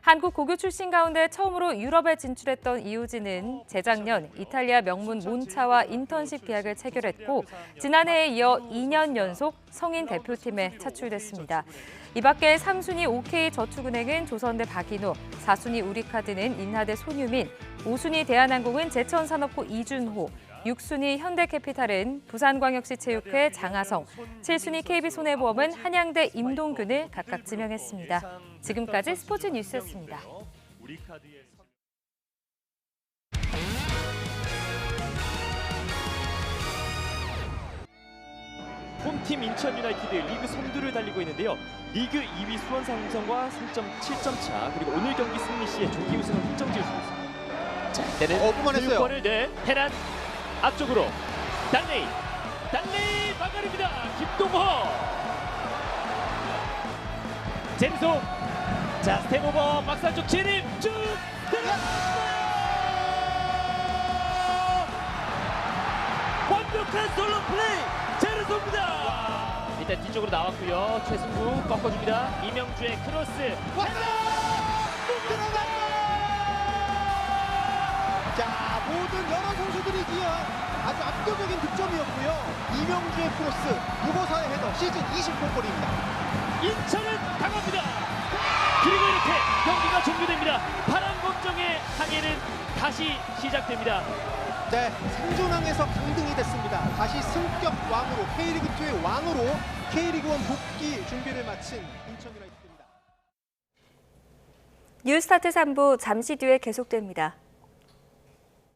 한국 고교 출신 가운데 처음으로 유럽에 진출했던 이우진은 재작년 이탈리아 명문 몬차와 인턴십 계약을 체결했고 지난해에 이어 2년 연속 성인 대표팀에 차출됐습니다. 이 밖에 3순위 OK저축은행은 조선대 박인우, 4순위 우리카드는 인하대 손유민, 5순위 대한항공은 제천산업고 이준호, 6순위 현대캐피탈은 부산광역시 체육회 장하성, 7순위 KB손해보험은 한양대 임동균을 각각 지명했습니다. 지금까지 스포츠 뉴스였습니다. 홈팀 인천 유나이티드 리그 선두를 달리고 있는데요. 리그 2위 수원 삼성과 3.7점 차, 그리고 오늘 경기 승리 시에 조기 우승을 확정 지을 수 있습니다. 자, 이때는 교육권을 내 헤란 앞쪽으로 달레이 막아냅니다. 김동호 젠소, 자 스텝오버 막살 쪽 진입 쭉 들어갔어요. 완벽한 솔로 플레이 제르소입니다. 일단 뒤쪽으로 나왔고요. 최승구 꺾어줍니다. 이명주의 크로스 자, 모든 여러 선수들이 기여한 아주 압도적인 득점이었고요. 이명주의 크로스, 무고사의 헤더, 시즌 20골입니다. 인천은 강합니다. 그리고 이렇게 경기가 종료됩니다. 파란 걱정의 항해는 다시 시작됩니다. 네, 상존항에서 강등이 됐습니다. 다시 승격 왕으로, K리그2의 왕으로 K리그1 복귀 준비를 마친 인천 유나이티드입니다. 뉴스타트 3부 잠시 뒤에 계속됩니다.